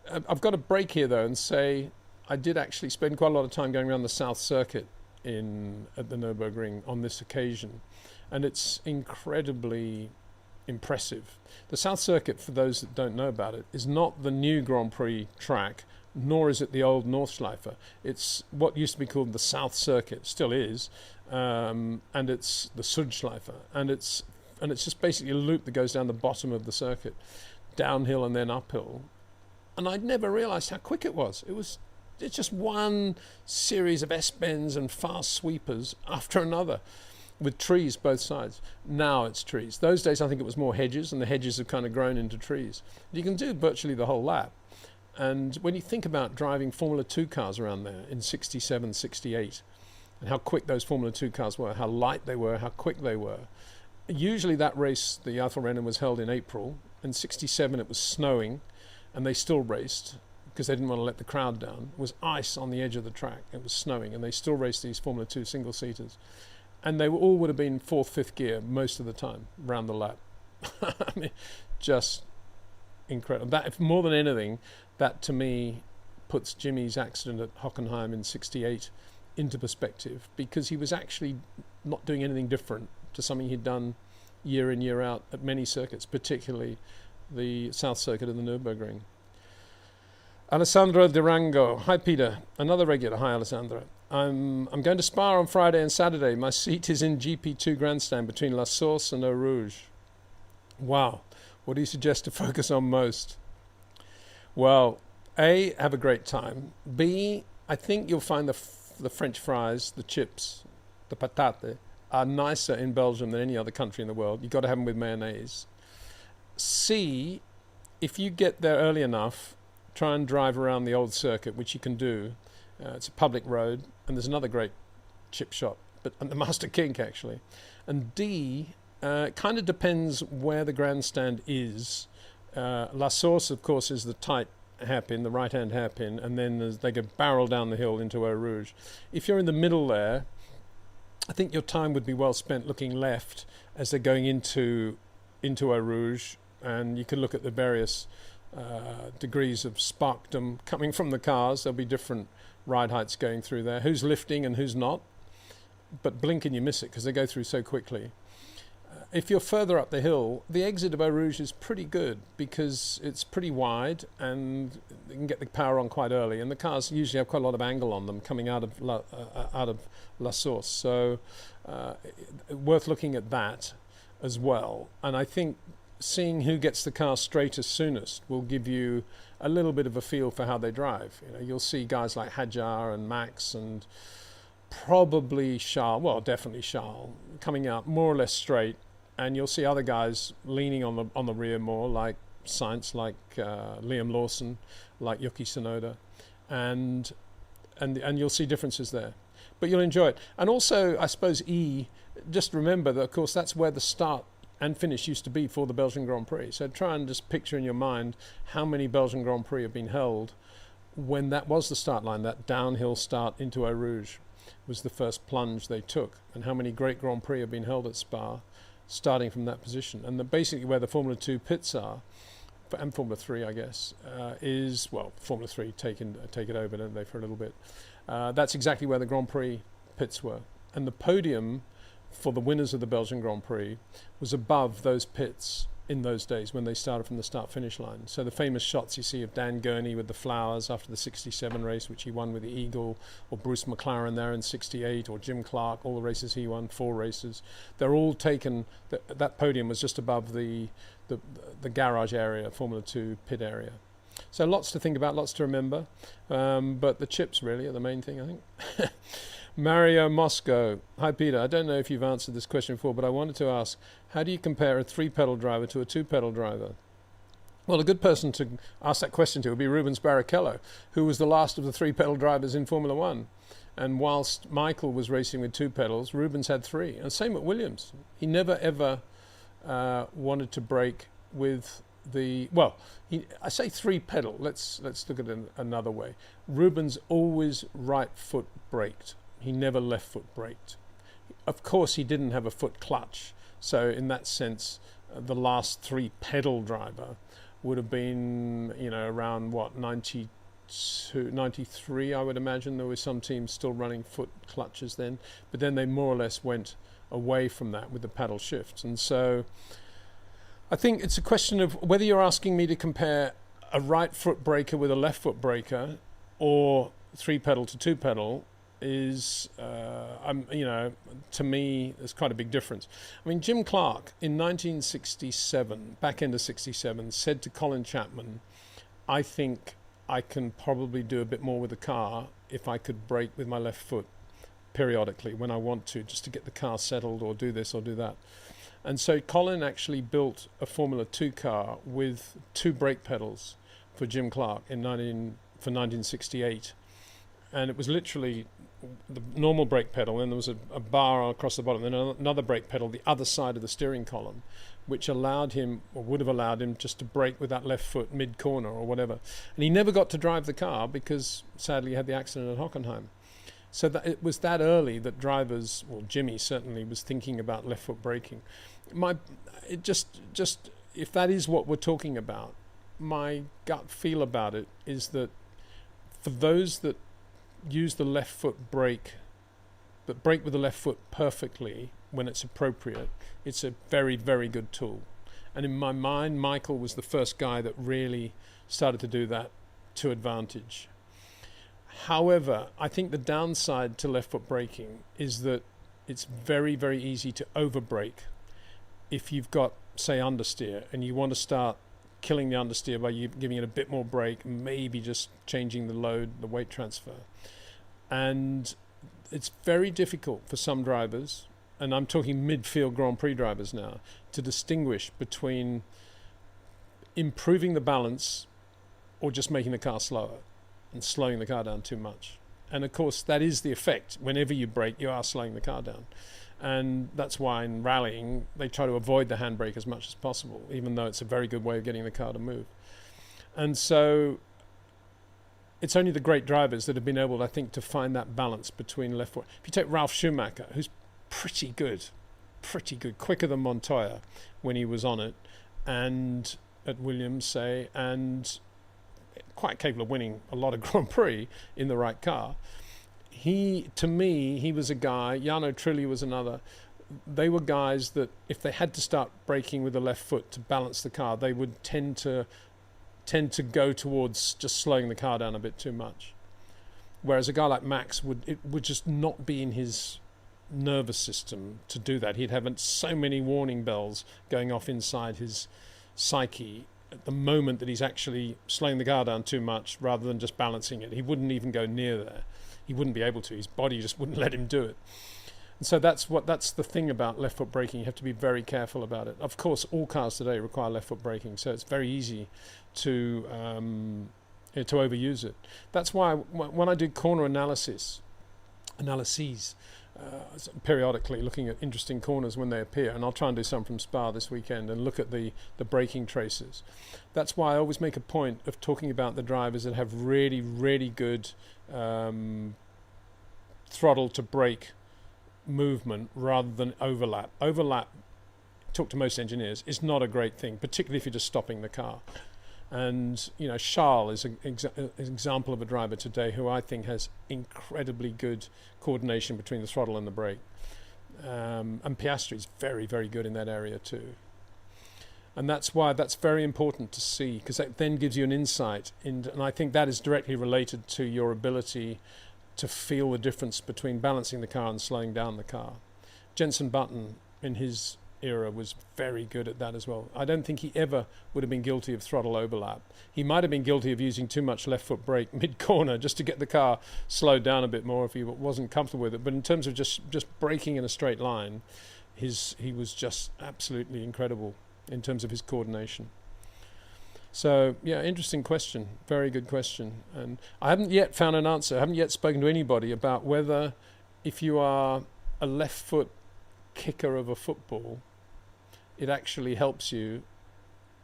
I've got to break here, though, and say I did actually spend quite a lot of time going around the South Circuit at the Nürburgring on this occasion, and it's incredibly impressive. The South Circuit, for those that don't know about it, is not the new Grand Prix track, nor is it the old Nordschleife. It's what used to be called the South Circuit, still is, and it's the Südschleife, and it's just basically a loop that goes down the bottom of the circuit, downhill and then uphill. And I'd never realised how quick it was. It's just one series of S-bends and fast sweepers after another, with trees both sides. Now it's trees. Those days I think it was more hedges, and the hedges have kind of grown into trees. You can do virtually the whole lap. And when you think about driving Formula 2 cars around there in 67, 68, and how quick those Formula 2 cars were, how light they were, how quick they were, usually that race, the Alpha-Rennen, was held in April. In 67 it was snowing, and they still raced because they didn't want to let the crowd down. It was ice on the edge of the track. It was snowing, and they still raced these Formula 2 single-seaters. And they all would have been fourth, fifth gear most of the time, round the lap. I mean, just incredible. That, if more than anything, that to me puts Jimmy's accident at Hockenheim in 68 into perspective, because he was actually not doing anything different to something he'd done year in, year out at many circuits, particularly the South Circuit and the Nurburgring. Alessandro Durango. Hi, Peter. Another regular. Hi, Alessandro. I'm going to Spa on Friday and Saturday. My seat is in GP2 grandstand between La Source and Eau Rouge. Wow. What do you suggest to focus on most? Well, A, have a great time. B, I think you'll find the French fries, the chips, the patate, are nicer in Belgium than any other country in the world. You've got to have them with mayonnaise. C, if you get there early enough, try and drive around the old circuit, which you can do. It's a public road, and there's another great chip shop, and the Master Kink, actually. And D, it kind of depends where the grandstand is. La Source, of course, is the tight hairpin, the right-hand hairpin, and then they go barrel down the hill into Eau Rouge. If you're in the middle there, I think your time would be well spent looking left as they're going into Eau Rouge, and you can look at the various degrees of sparkdom coming from the cars. There'll be different ride heights going through there. Who's lifting and who's not? But blink and you miss it because they go through so quickly. If you're further up the hill, the exit of Eau Rouge is pretty good because it's pretty wide and you can get the power on quite early, and the cars usually have quite a lot of angle on them coming out of La Source. So worth looking at that as well. And I think seeing who gets the car straightest soonest will give you a little bit of a feel for how they drive. You know, you'll see guys like Hadjar and Max and probably Charles, well, definitely Charles, coming out more or less straight, and you'll see other guys leaning on the rear more, like Sainz, like Liam Lawson, like Yuki Tsunoda, and you'll see differences there. But you'll enjoy it. And also, I suppose, just remember that, of course, that's where the start and finish used to be for the Belgian Grand Prix. So try and just picture in your mind how many Belgian Grand Prix have been held when that was the start line, that downhill start into Eau Rouge was the first plunge they took, and how many great Grand Prix have been held at Spa starting from that position. And basically where the Formula 2 pits are, and Formula 3 I guess, is, well, Formula 3 take it over, don't they, for a little bit. That's exactly where the Grand Prix pits were. And the podium for the winners of the Belgian Grand Prix was above those pits in those days when they started from the start-finish line. So the famous shots you see of Dan Gurney with the flowers after the 67 race, which he won with the Eagle, or Bruce McLaren there in 68, or Jim Clark, all the races he won, 4 races. They're all taken, that podium was just above the garage area, Formula 2 pit area. So lots to think about, lots to remember, but the chips really are the main thing, I think. Mario Moscow. Hi, Peter. I don't know if you've answered this question before, but I wanted to ask, how do you compare a 3-pedal driver to a 2-pedal driver? Well, a good person to ask that question to would be Rubens Barrichello, who was the last of the 3-pedal drivers in Formula 1. And whilst Michael was racing with 2 pedals, Rubens had 3. And same at Williams. He never, ever wanted to brake with I say 3-pedal. Let's look at it another way. Rubens always right foot braked. He never left foot braked. Of course, he didn't have a foot clutch. So in that sense, the last 3-pedal driver would have been, around 92, 93, I would imagine. There were some teams still running foot clutches then, but then they more or less went away from that with the paddle shifts. And so I think it's a question of whether you're asking me to compare a right foot braker with a left foot braker or 3-pedal to 2-pedal is, to me, there's quite a big difference. I mean, Jim Clark in 1967, back end of 67, said to Colin Chapman, I think I can probably do a bit more with the car if I could brake with my left foot periodically when I want to, just to get the car settled or do this or do that. And so Colin actually built a Formula 2 car with 2 brake pedals for Jim Clark for 1968, and it was literally the normal brake pedal, and there was a bar across the bottom, and then another brake pedal the other side of the steering column, which allowed him, or would have allowed him, just to brake with that left foot mid-corner or whatever. And he never got to drive the car because sadly he had the accident at Hockenheim. So that it was that early that drivers, well, Jimmy certainly was thinking about left foot braking. If that is what we're talking about, my gut feel about it is that for those that use the left foot brake, but brake with the left foot perfectly when it's appropriate, it's a very, very good tool. And in my mind, Michael was the first guy that really started to do that to advantage. However, I think the downside to left foot braking is that it's very, very easy to over brake if you've got, say, understeer, and you want to start killing the understeer by giving it a bit more brake, maybe just changing the load, the weight transfer. And it's very difficult for some drivers, and I'm talking midfield Grand Prix drivers now, to distinguish between improving the balance or just making the car slower and slowing the car down too much. And of course that is the effect. Whenever you brake, you are slowing the car down. And that's why in rallying they try to avoid the handbrake as much as possible, even though it's a very good way of getting the car to move. And so it's only the great drivers that have been able, I think, to find that balance between left foot. If you take Ralf Schumacher, who's pretty good, quicker than Montoya when he was on it, and at Williams, say, and quite capable of winning a lot of Grand Prix in the right car. To me, he was a guy, Jarno Trulli was another. They were guys that if they had to start braking with the left foot to balance the car, they would tend to go towards just slowing the car down a bit too much. Whereas a guy like Max would just not be in his nervous system to do that. He'd have so many warning bells going off inside his psyche at the moment that he's actually slowing the car down too much rather than just balancing it. He wouldn't even go near there. He wouldn't be able to. His body just wouldn't let him do it. And so that's the thing about left foot braking. You have to be very careful about it. Of course, all cars today require left foot braking, so it's very easy to overuse it. That's why when I do corner analyses, periodically looking at interesting corners when they appear, and I'll try and do some from Spa this weekend and look at the braking traces. That's why I always make a point of talking about the drivers that have really, really good throttle to brake movement rather than overlap. Overlap, talk to most engineers, is not a great thing, particularly if you're just stopping the car. And Charles is an example of a driver today who I think has incredibly good coordination between the throttle and the brake. And Piastri is very, very good in that area too. And that's why that's very important to see, because that then gives you an insight and I think that is directly related to your ability to feel the difference between balancing the car and slowing down the car. Jenson Button in his era was very good at that as well. I don't think he ever would have been guilty of throttle overlap. He might have been guilty of using too much left foot brake mid-corner just to get the car slowed down a bit more if he wasn't comfortable with it. But in terms of just braking in a straight line, he was just absolutely incredible in terms of his coordination. So, yeah, interesting question. Very good question. And I haven't yet found an answer. I haven't yet spoken to anybody about whether if you are a left foot kicker of a football, it actually helps you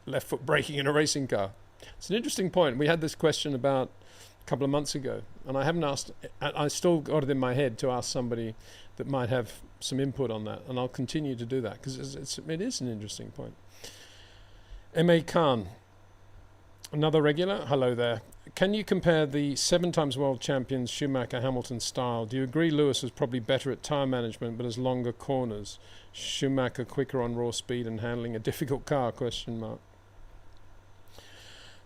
left foot braking in a racing car. It's an interesting point. We had this question about a couple of months ago, and I haven't asked. I still got it in my head to ask somebody that might have some input on that, and I'll continue to do that because it is an interesting point. M.A. Khan, another regular. Hello there. Can you compare the 7 times world champions Schumacher-Hamilton style? Do you agree Lewis was probably better at tyre management but has longer corners? Schumacher quicker on raw speed and handling a difficult car? ?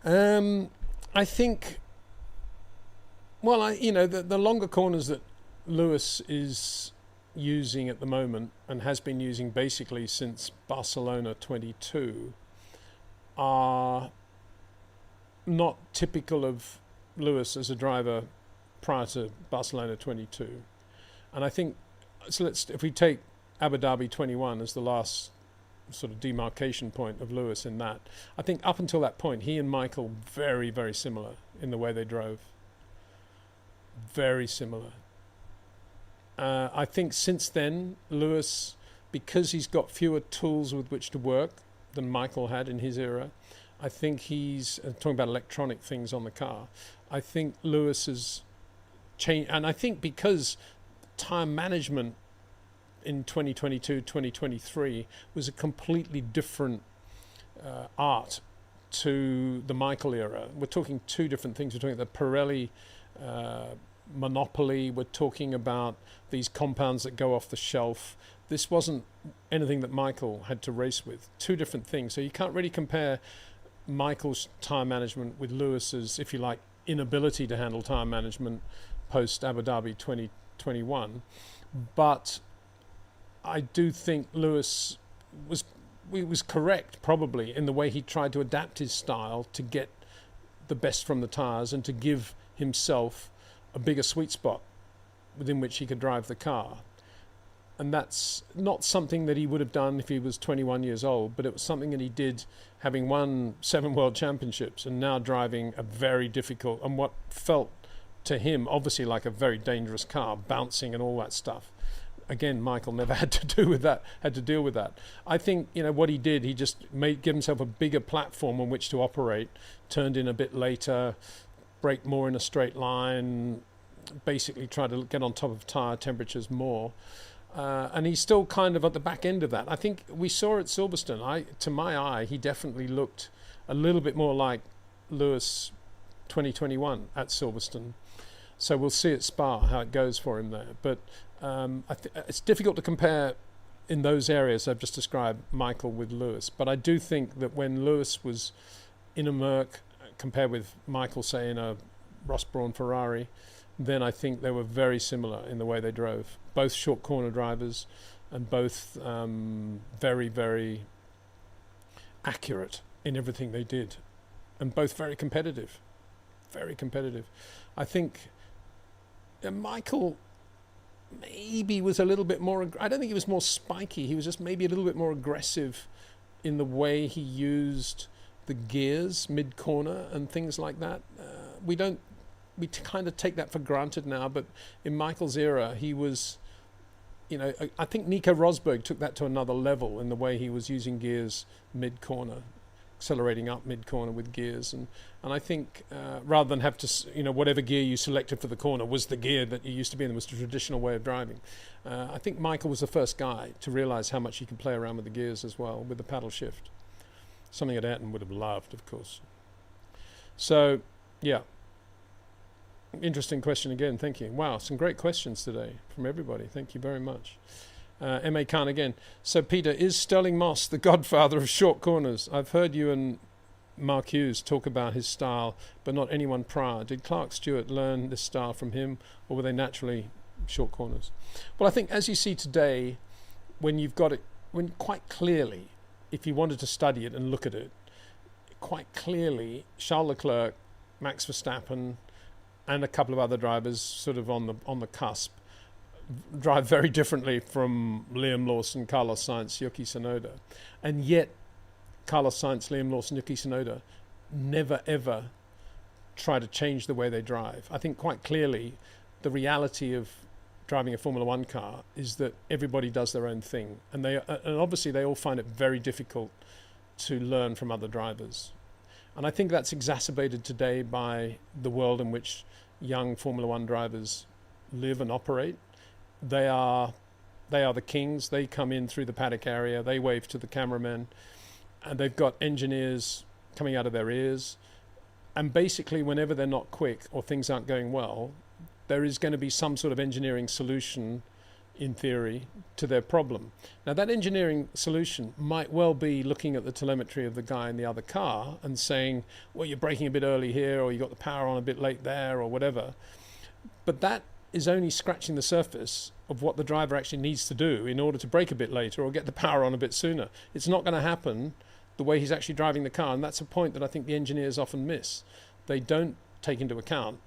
I think, the longer corners that Lewis is using at the moment and has been using basically since Barcelona 22 are not typical of Lewis as a driver prior to Barcelona 22. And I think, if we take Abu Dhabi 21 as the last sort of demarcation point of Lewis in that. I think up until that point, he and Michael very, very similar in the way they drove. Very similar. I think since then, Lewis, because he's got fewer tools with which to work than Michael had in his era, I think he's talking about electronic things on the car. I think Lewis has changed, and I think because time management in 2022, 2023 was a completely different art to the Michael era. We're talking two different things. We're talking about the Pirelli monopoly. We're talking about these compounds that go off the shelf. This wasn't anything that Michael had to race with. Two different things. So you can't really compare Michael's time management with Lewis's, if you like, inability to handle time management post Abu Dhabi 2021. But I do think Lewis was correct probably in the way he tried to adapt his style to get the best from the tyres and to give himself a bigger sweet spot within which he could drive the car. And that's not something that he would have done if he was 21 years old, but it was something that he did having won 7 world championships and now driving a very difficult and what felt to him obviously like a very dangerous car, bouncing and all that stuff. Again, Michael never had to deal with that. I think, what he did, he just give himself a bigger platform on which to operate, turned in a bit later, brake more in a straight line, basically try to get on top of tyre temperatures more. And he's still kind of at the back end of that. I think we saw at Silverstone, to my eye, he definitely looked a little bit more like Lewis 2021 at Silverstone. So we'll see at Spa how it goes for him there. But it's difficult to compare in those areas I've just described Michael with Lewis. But I do think that when Lewis was in a Merc, compared with Michael, say, in a Ross Brawn Ferrari, then I think they were very similar in the way they drove. Both short corner drivers and both very, very accurate in everything they did. And both very competitive. Very competitive. I think Michael maybe was a little bit more, I don't think he was more spiky. He was just maybe a little bit more aggressive in the way he used the gears mid-corner and things like that. We kind of take that for granted now, but in Michael's era, he was, I think Nico Rosberg took that to another level in the way he was using gears mid-corner, accelerating up mid-corner with gears. And I think rather than have to, whatever gear you selected for the corner was the gear that you used to be in, was the traditional way of driving. I think Michael was the first guy to realize how much he could play around with the gears as well, with the paddle shift. Something that Ayrton would have loved, of course. So, yeah. Interesting question again, thank you. Wow, some great questions today from everybody. Thank you very much. M.A. Khan again. So, Peter, is Sterling Moss the godfather of short corners? I've heard you and Mark Hughes talk about his style, but not anyone prior. Did Clark Stewart learn this style from him, or were they naturally short corners? Well, I think as you see today, when you've got it, when quite clearly, if you wanted to study it and look at it, quite clearly, Charles Leclerc, Max Verstappen, and a couple of other drivers sort of on the cusp drive very differently from Liam Lawson, Carlos Sainz, Yuki Tsunoda. And yet Carlos Sainz, Liam Lawson, Yuki Tsunoda never ever try to change the way they drive. I think quite clearly the reality of driving a Formula One car is that everybody does their own thing, and obviously they all find it very difficult to learn from other drivers. And I think that's exacerbated today by the world in which young Formula One drivers live and operate. They are the kings. They come in through the paddock area, they wave to the cameraman, and they've got engineers coming out of their ears. And basically, whenever they're not quick or things aren't going well, there is going to be some sort of engineering solution, in theory, to their problem. Now, that engineering solution might well be looking at the telemetry of the guy in the other car and saying, well, you're braking a bit early here, or you got the power on a bit late there, or whatever. But that is only scratching the surface of what the driver actually needs to do in order to brake a bit later or get the power on a bit sooner. It's not going to happen the way he's actually driving the car, and that's a point that I think the engineers often miss. They don't take into account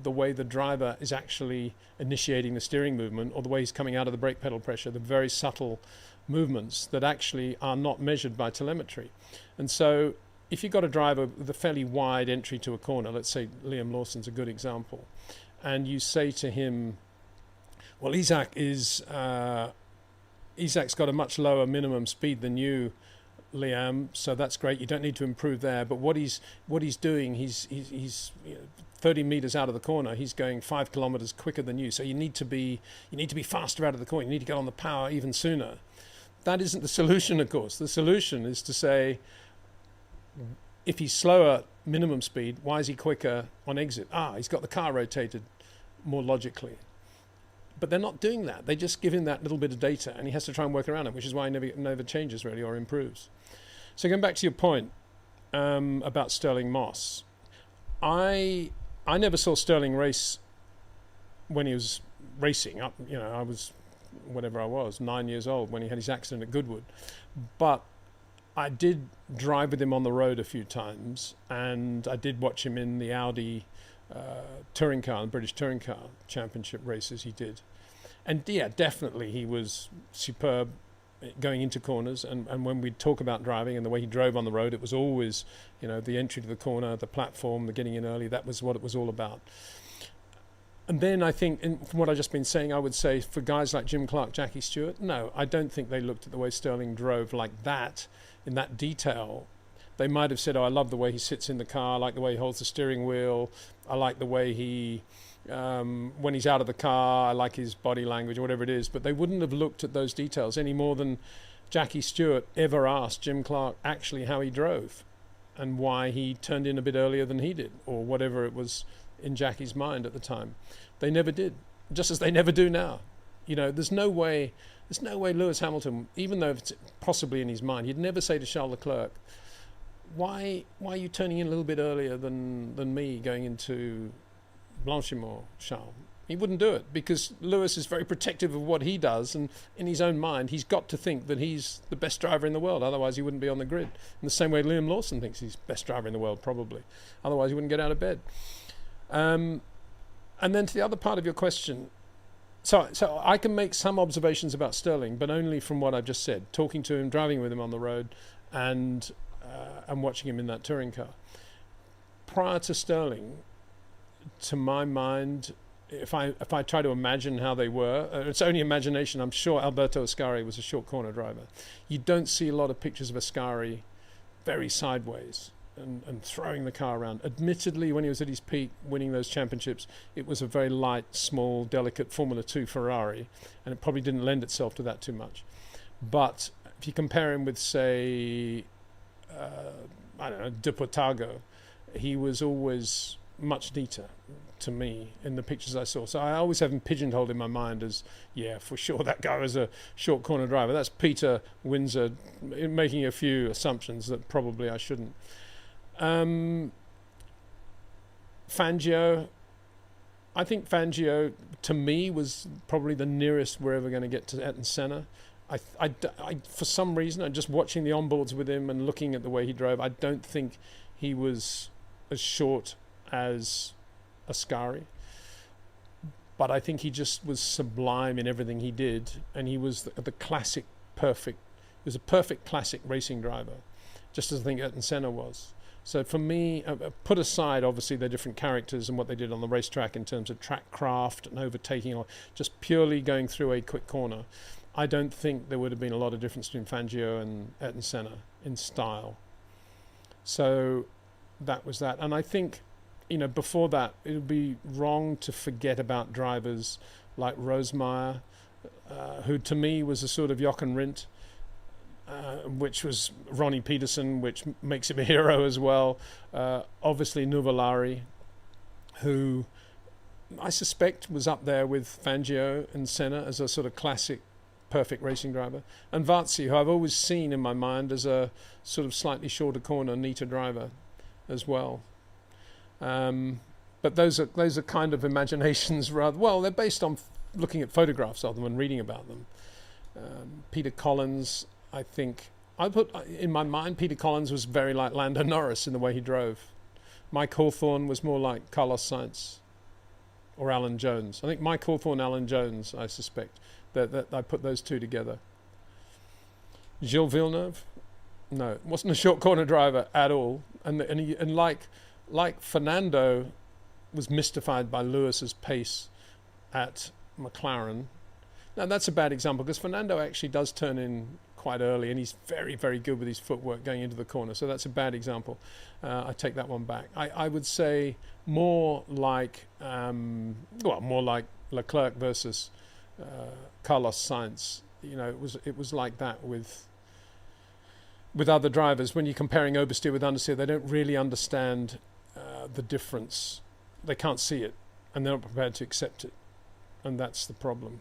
the way the driver is actually initiating the steering movement, or the way he's coming out of the brake pedal pressure, the very subtle movements that actually are not measured by telemetry. And so if you've got a driver with a fairly wide entry to a corner, let's say Liam Lawson's a good example, and you say to him, well, Isaac's got a much lower minimum speed than you, Liam, so that's great. You don't need to improve there. But what he's doing, he's 30 meters out of the corner, he's going 5 kilometers quicker than you. So you need to be faster out of the corner. You need to get on the power even sooner. That isn't the solution, of course. The solution is to say, if he's slower minimum speed, why is he quicker on exit? He's got the car rotated more logically. But they're not doing that. They just give him that little bit of data, and he has to try and work around it, which is why he never changes really or improves. So going back to your point about Stirling Moss, I never saw Stirling race when he was racing. I was whatever I was, 9 years old when he had his accident at Goodwood. But I did drive with him on the road a few times, and I did watch him in the Audi touring car, the British Touring Car Championship races he did. And yeah, definitely he was superb going into corners, and when we talk about driving and the way he drove on the road, it was always, the entry to the corner, the platform, the getting in early, that was what it was all about. And then I think, from what I've just been saying, I would say for guys like Jim Clark, Jackie Stewart, no, I don't think they looked at the way Stirling drove like that, in that detail. They might have said, I love the way he sits in the car, I like the way he holds the steering wheel, I like the way he, when he's out of the car, I like his body language, or whatever it is, but they wouldn't have looked at those details any more than Jackie Stewart ever asked Jim Clark actually how he drove and why he turned in a bit earlier than he did, or whatever it was in Jackie's mind at the time. They never did, just as they never do now. There's no way Lewis Hamilton, even though it's possibly in his mind, he'd never say to Charles Leclerc, why are you turning in a little bit earlier than me going into Blanchimont, Charles? He wouldn't do it, because Lewis is very protective of what he does, and in his own mind he's got to think that he's the best driver in the world, otherwise he wouldn't be on the grid. In the same way Liam Lawson thinks he's best driver in the world, probably, otherwise he wouldn't get out of bed. And then to the other part of your question, so I can make some observations about Stirling, but only from what I've just said, talking to him, driving with him on the road, and watching him in that touring car. Prior to Stirling, to my mind, if I try to imagine how they were, it's only imagination. I'm sure Alberto Ascari was a short corner driver. You don't see a lot of pictures of Ascari very sideways and throwing the car around. Admittedly, when he was at his peak, winning those championships, it was a very light, small, delicate Formula 2 Ferrari, and it probably didn't lend itself to that too much. But if you compare him with, say, De Portago, he was always much neater to me in the pictures I saw. So I always have him pigeonholed in my mind as, yeah, for sure, that guy was a short corner driver. That's Peter Windsor making a few assumptions that probably I shouldn't. Fangio, I think Fangio, to me, was probably the nearest we're ever going to get to Ayrton Senna. I, for some reason, I'm just watching the onboards with him and looking at the way he drove, I don't think he was as short as Ascari. But I think he just was sublime in everything he did, and he was the classic perfect. He was a perfect classic racing driver, just as I think Ayrton Senna was. So for me, put aside obviously their different characters and what they did on the racetrack in terms of trackcraft and overtaking, or just purely going through a quick corner, I don't think there would have been a lot of difference between Fangio and Ayrton Senna in style. So that was that. And I think, before that, it would be wrong to forget about drivers like Rosemeyer, who to me was a sort of Jochen Rindt, which was Ronnie Peterson, which makes him a hero as well. Obviously Nuvolari, who I suspect was up there with Fangio and Senna as a sort of classic perfect racing driver. And Varzi, who I've always seen in my mind as a sort of slightly shorter corner, neater driver as well. But those are kind of imaginations rather. Well, they're based on looking at photographs of them and reading about them. Peter Collins, I think, I put in my mind, Peter Collins was very like Lando Norris in the way he drove. Mike Hawthorne was more like Carlos Sainz. or Alan Jones. I think Mike Hawthorne, Alan Jones, I suspect, that I put those two together. Gilles Villeneuve? No, wasn't a short corner driver at all. And like Fernando was mystified by Lewis's pace at McLaren. Now that's a bad example because Fernando actually does turn in quite early and he's very, very good with his footwork going into the corner. So that's a bad example. I take that one back. I would say more like Leclerc versus Carlos Sainz. You know, it was like that with other drivers. When you're comparing oversteer with understeer, they don't really understand the difference. They can't see it and they're not prepared to accept it. And that's the problem.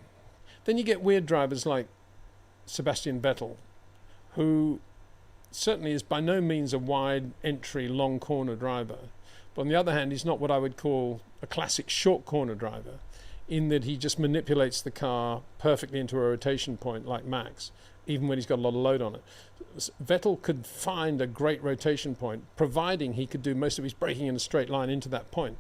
Then you get weird drivers like Sebastian Vettel, who certainly is by no means a wide entry, long corner driver. But on the other hand, he's not what I would call a classic short corner driver, in that he just manipulates the car perfectly into a rotation point like Max, even when he's got a lot of load on it. Vettel could find a great rotation point, providing he could do most of his braking in a straight line into that point.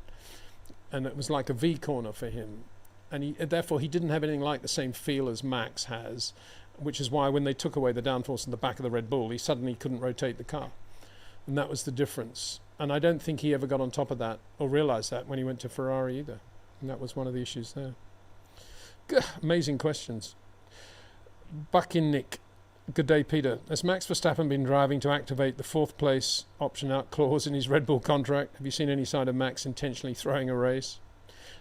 And it was like a V corner for him. And therefore he didn't have anything like the same feel as Max has, which is why when they took away the downforce in the back of the Red Bull, he suddenly couldn't rotate the car. And that was the difference. And I don't think he ever got on top of that or realized that when he went to Ferrari either. And that was one of the issues there. Amazing questions. Buckinnick. Good day, Peter. Has Max Verstappen been driving to activate the fourth place option out clause in his Red Bull contract? Have you seen any sign of Max intentionally throwing a race?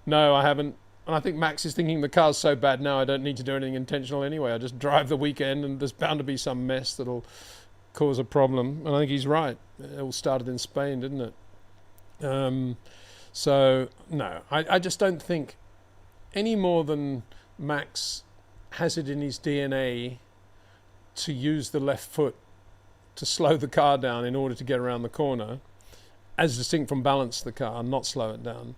No, I haven't. And I think Max is thinking the car's so bad now I don't need to do anything intentional anyway. I just drive the weekend and there's bound to be some mess that'll cause a problem. And I think he's right. It all started in Spain, didn't it? So, no. I just don't think any more than Max has it in his DNA to use the left foot to slow the car down in order to get around the corner, as distinct from balance the car, not slow it down.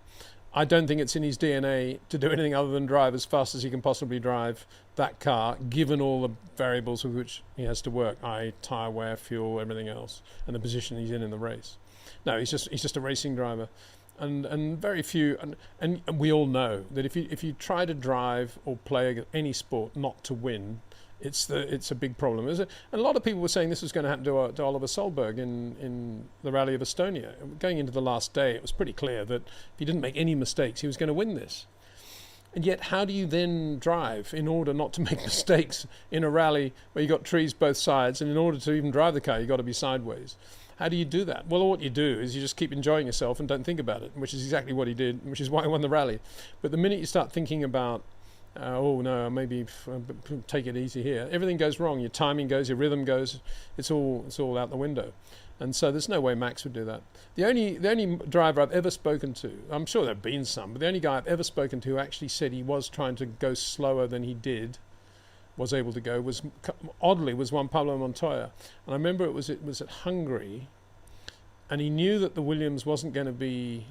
I don't think it's in his DNA to do anything other than drive as fast as he can possibly drive that car, given all the variables with which he has to work, i.e. tyre wear, fuel, everything else, and the position he's in the race. No, he's just a racing driver. And very few, and we all know that if you try to drive or play any sport not to win, it's a big problem. And a lot of people were saying this was going to happen to Oliver Solberg in the Rally of Estonia. Going into the last day, it was pretty clear that if he didn't make any mistakes, he was going to win this. And yet, how do you then drive in order not to make mistakes in a rally where you've got trees both sides, and in order to even drive the car, you've got to be sideways? How do you do that? Well, what you do is you just keep enjoying yourself and don't think about it, which is exactly what he did, which is why he won the rally. But the minute you start thinking about maybe take it easy here, everything goes wrong. Your timing goes, your rhythm goes. It's all out the window. And so there's no way Max would do that. The only driver I've ever spoken to, I'm sure there have been some, but the only guy I've ever spoken to who actually said he was trying to go slower than he did, was able to go, was Juan Pablo Montoya. And I remember it was at Hungary, and he knew that the Williams wasn't going to be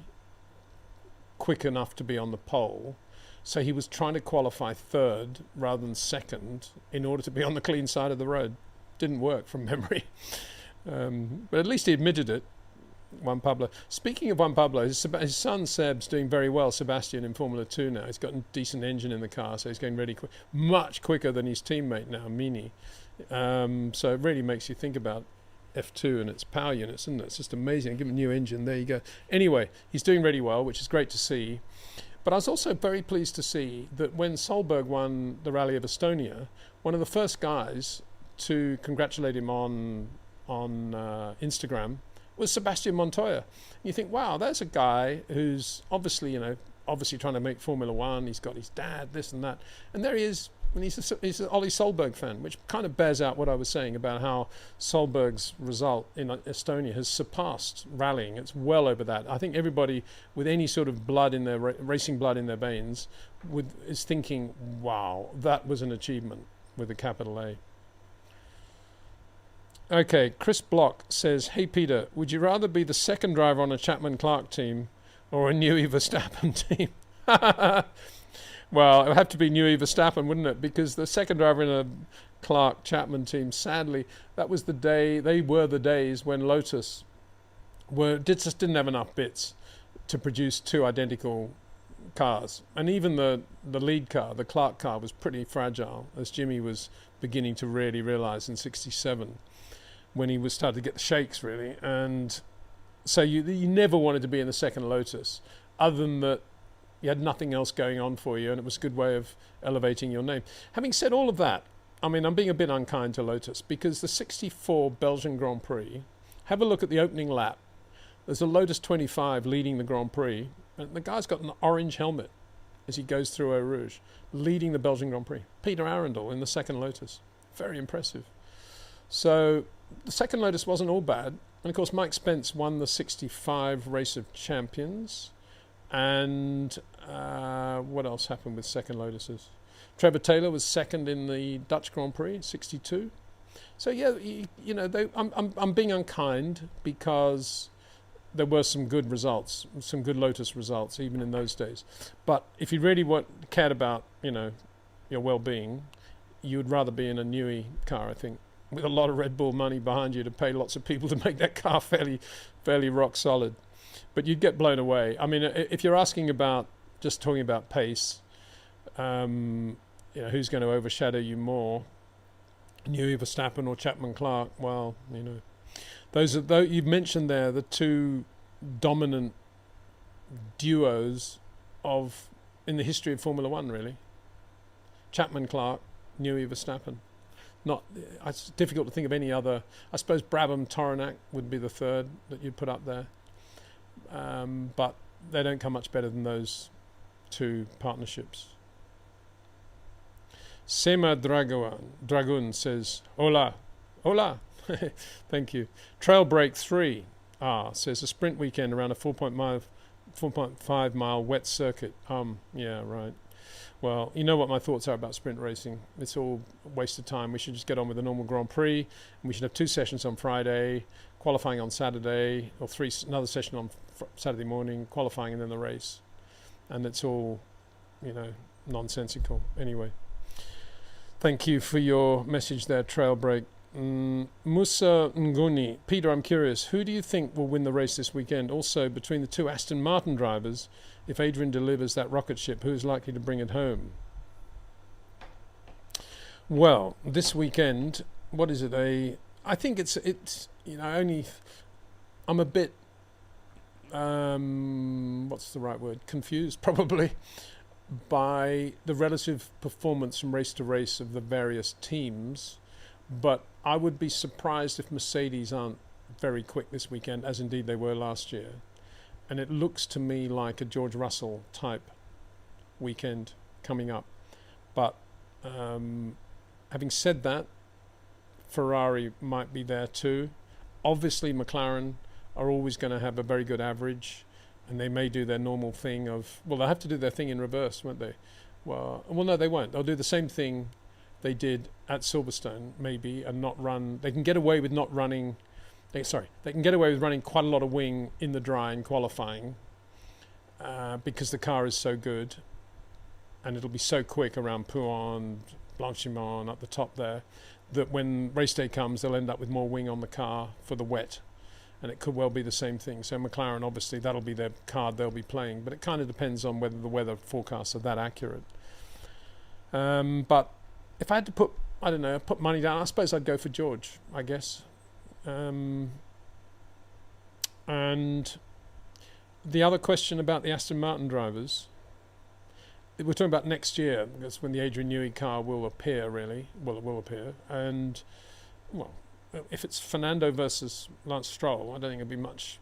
quick enough to be on the pole. So he was trying to qualify third rather than second in order to be on the clean side of the road. Didn't work from memory. But at least he admitted it, Juan Pablo. Speaking of Juan Pablo, his son Seb's doing very well, Sebastian, in Formula 2 now. He's got a decent engine in the car, so he's going really quick. Much quicker than his teammate now, Mini. So it really makes you think about F2 and its power units, isn't it? It's just amazing. Give him a new engine. There you go. Anyway, he's doing really well, which is great to see. But I was also very pleased to see that when Solberg won the Rally of Estonia, one of the first guys to congratulate him on Instagram was Sebastian Montoya. And you think, wow, there's a guy who's obviously trying to make Formula One. He's got his dad, this and that. And there he is. And he's an Ollie Solberg fan, which kind of bears out what I was saying about how Solberg's result in Estonia has surpassed rallying. It's well over that. I think everybody with any sort of blood in their racing blood in their veins is thinking, wow, that was an achievement with a capital A. Okay, Chris Block says, hey Peter, would you rather be the second driver on a Chapman-Clark team or a Newey Verstappen team? Well, it would have to be Newey Verstappen, wouldn't it? Because the second driver in a Clark-Chapman team, sadly, they were the days when Lotus just didn't have enough bits to produce two identical cars, and even the lead car, the Clark car, was pretty fragile, as Jimmy was beginning to really realise in '67, when he was starting to get the shakes really. And so you never wanted to be in the second Lotus, other than that you had nothing else going on for you, and it was a good way of elevating your name. Having said all of that, I mean, I'm being a bit unkind to Lotus, because the '64 Belgian Grand Prix, have a look at the opening lap. There's a Lotus 25 leading the Grand Prix, and the guy's got an orange helmet as he goes through Eau Rouge, leading the Belgian Grand Prix. Peter Arundel in the second Lotus. Very impressive. So the second Lotus wasn't all bad. And of course, Mike Spence won the '65 Race of Champions. And what else happened with second Lotuses? Trevor Taylor was second in the Dutch Grand Prix, '62. So yeah, you know, I'm being unkind, because there were some good results, some good Lotus results, even in those days. But if you really cared about, you know, your well-being, you would rather be in a Newey car, I think, with a lot of Red Bull money behind you to pay lots of people to make that car fairly rock solid. But you'd get blown away. I mean, if you're asking about, just talking about pace, you know, who's going to overshadow you more, Newey, Verstappen, or Chapman Clark? Well, you know, those are, though you've mentioned there, the two dominant duos in the history of Formula One, really. Chapman Clark, Newey, Verstappen. It's difficult to think of any other. I suppose Brabham, Toranak would be the third that you'd put up there. But they don't come much better than those two partnerships. Sema Dragun says, Hola. Thank you. Trail Break 3 says a sprint weekend around a 4.5 mile wet circuit. Yeah, right. Well, you know what my thoughts are about sprint racing. It's all a waste of time. We should just get on with the normal Grand Prix, and we should have 2 sessions on Friday, qualifying on Saturday, or another session on Saturday morning, qualifying, and then the race. And it's all, you know, nonsensical. Anyway, thank you for your message there, Trail Break. Musa Nguni. Peter, I'm curious, who do you think will win the race this weekend? Also, between the two Aston Martin drivers, if Adrian delivers that rocket ship, who's likely to bring it home? Well, this weekend, what is it? I think it's you know, I'm a bit what's the right word? Confused, probably, by the relative performance from race to race of the various teams. But I would be surprised if Mercedes aren't very quick this weekend, as indeed they were last year. And it looks to me like a George Russell type weekend coming up. But having said that, Ferrari might be there too. Obviously, McLaren are always going to have a very good average, and they may do their normal thing of, well, they'll have to do their thing in reverse, won't they? Well, no, they won't. They'll do the same thing they did at Silverstone, maybe, and not run. They can get away with not running. They can get away with running quite a lot of wing in the dry in qualifying, because the car is so good, and it'll be so quick around Pouhon, Blanchimont up the top there, that when race day comes, they'll end up with more wing on the car for the wet, and it could well be the same thing. So McLaren, obviously, that'll be their card they'll be playing, but it kind of depends on whether the weather forecasts are that accurate. But if I had to put money down, I suppose I'd go for George, I guess. And the other question about the Aston Martin drivers, we're talking about next year. That's when the Adrian Newey car will appear, really. Well, it will appear. And, well, if it's Fernando versus Lance Stroll, I don't think it'll be much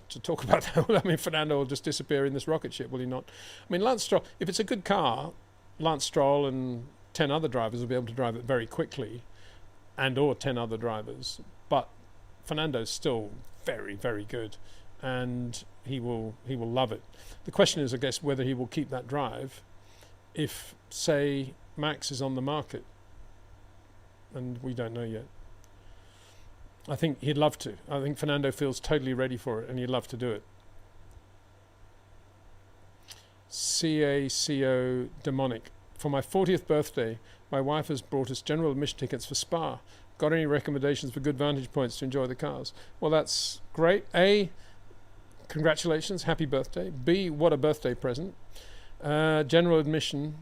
to talk about that. I mean, Fernando will just disappear in this rocket ship, will he not? I mean, Lance Stroll, if it's a good car, Lance Stroll and 10 other drivers will be able to drive it very quickly, or 10 other drivers. But Fernando's still very, very good, and he will love it. The question is, I guess, whether he will keep that drive if, say, Max is on the market, and we don't know yet. I think he'd love to. I think Fernando feels totally ready for it, and he'd love to do it. CACO Demonic. For my 40th birthday, my wife has brought us general admission tickets for Spa. Got any recommendations for good vantage points to enjoy the cars? Well, that's great. congratulations, happy birthday. B, what a birthday present. General admission.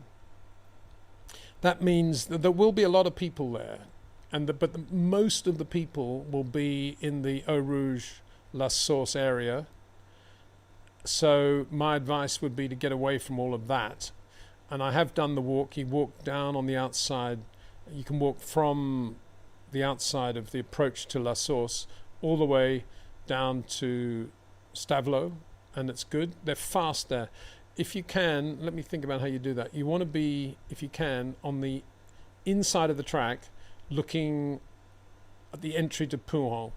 That means that there will be a lot of people there, but most of the people will be in the Eau Rouge La Source area. So my advice would be to get away from all of that. And I have done the walk. You walk down on the outside. You can walk from the outside of the approach to La Source all the way down to Stavelot, and it's good. They're fast there. If you can, let me think about how you do that. You want to be, if you can, on the inside of the track, looking at the entry to Pouhon.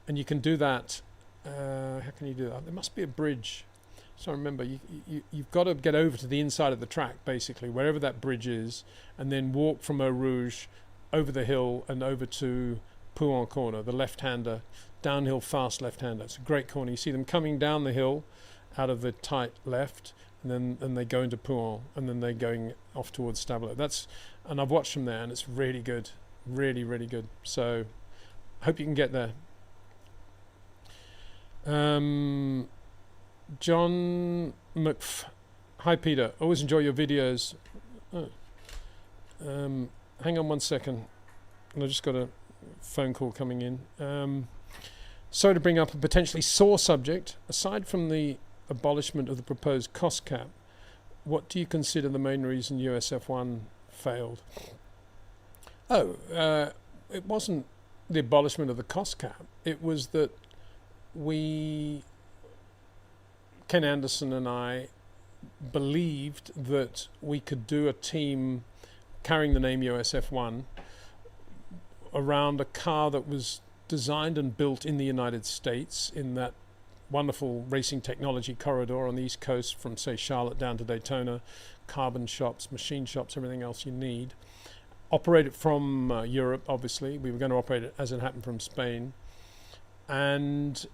And you can do that. How can you do that? There must be a bridge. So remember, you've got to get over to the inside of the track, basically, wherever that bridge is, and then walk from Eau Rouge over the hill and over to Pouhon corner, the left-hander, downhill fast left-hander. It's a great corner. You see them coming down the hill out of the tight left, and then they go into Pouhon, and then they're going off towards Stavelot. And I've watched them there, and it's really good, really, really good. So, hope you can get there. John hi Peter, always enjoy your videos. Hang on 1 second, I just got a phone call coming in. Sorry to bring up a potentially sore subject. Aside from the abolishment of the proposed cost cap, what do you consider the main reason USF1 failed? It wasn't the abolishment of the cost cap. It was that Ken Anderson and I believed that we could do a team carrying the name USF1 around a car that was designed and built in the United States, in that wonderful racing technology corridor on the East Coast from, say, Charlotte down to Daytona, carbon shops, machine shops, everything else you need. Operate it from Europe, obviously. We were going to operate it, as it happened, from Spain. And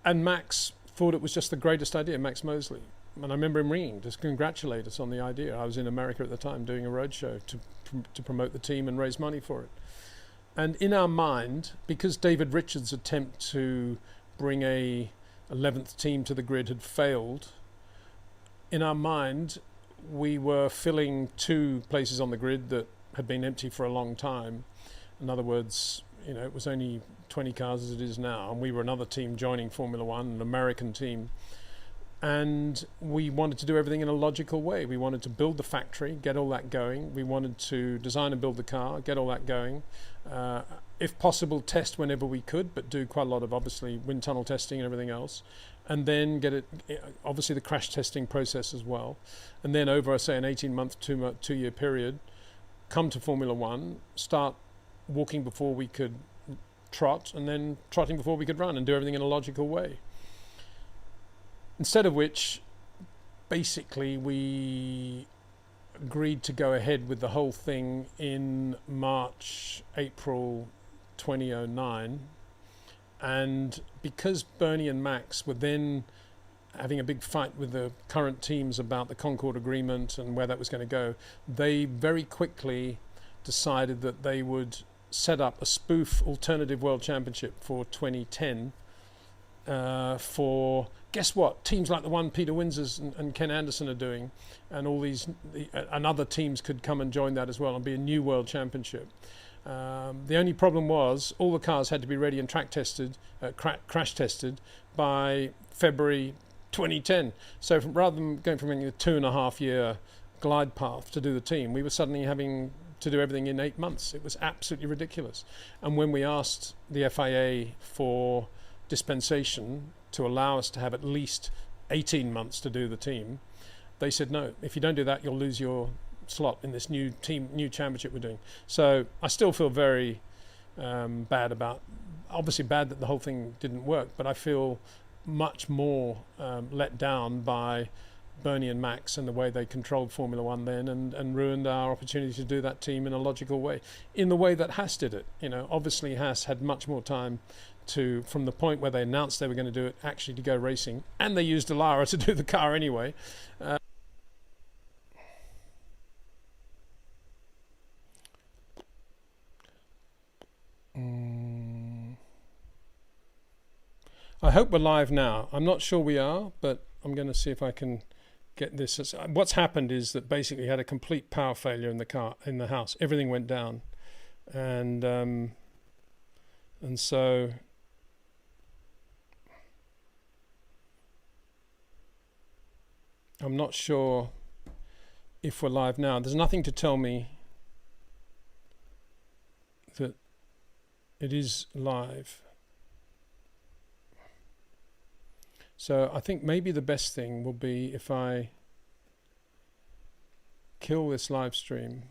Max thought it was just the greatest idea, Max Mosley. And I remember him ringing to congratulate us on the idea. I was in America at the time doing a roadshow to promote the team and raise money for it. And in our mind, because David Richards' attempt to bring a 11th team to the grid had failed, in our mind, we were filling 2 places on the grid that had been empty for a long time. In other words, it was only 20 cars as it is now, and we were another team joining Formula One, an American team. And we wanted to do everything in a logical way. We wanted to build the factory, get all that going. We wanted to design and build the car, get all that going. If possible, test whenever we could, but do quite a lot of, obviously, wind tunnel testing and everything else. And then get it, obviously, the crash testing process as well. And then over, say, an 18-month, 2-year period, come to Formula One, start walking before we could trot, and then trotting before we could run, and do everything in a logical way. Instead of which, basically, we agreed to go ahead with the whole thing in March, April 2009. And because Bernie and Max were then having a big fight with the current teams about the Concord Agreement and where that was going to go, they very quickly decided that they would set up a spoof alternative world championship for 2010 for, guess what, teams like the one Peter Windsor and Ken Anderson are doing, and all these and other teams could come and join that as well and be a new world championship. The only problem was all the cars had to be ready and track tested, crash tested by February 2010. So rather than going from a 2.5-year glide path to do the team, we were suddenly having to do everything in 8 months. It was absolutely ridiculous. And when we asked the FIA for dispensation to allow us to have at least 18 months to do the team, they said, no, if you don't do that, you'll lose your slot in this new championship we're doing. So I still feel very bad about, obviously bad that the whole thing didn't work, but I feel much more let down by Bernie and Max and the way they controlled Formula One then, and ruined our opportunity to do that team in a logical way, in the way that Haas did it. Obviously Haas had much more time to, from the point where they announced they were going to do it, actually to go racing, and they used Delara to do the car anyway. hope we're live now. I'm not sure we are, but I'm going to see if I can get this. What's happened is that basically had a complete power failure in the house. Everything went down, and so I'm not sure if we're live now. There's nothing to tell me that it is live. So I think maybe the best thing will be if I kill this live stream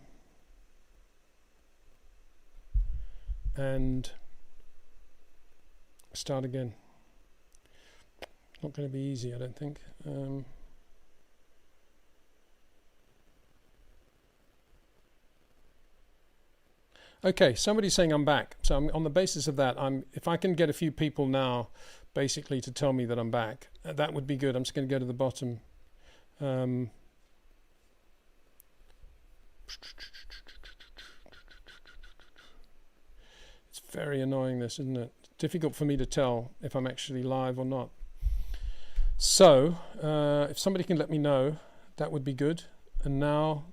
and start again. Not going to be easy, I don't think. Okay, somebody's saying I'm back. So on the basis of that, if I can get a few people now basically to tell me that I'm back, that would be good. I'm just going to go to the bottom. It's very annoying, this, isn't it? It's difficult for me to tell if I'm actually live or not. So if somebody can let me know, that would be good. And now...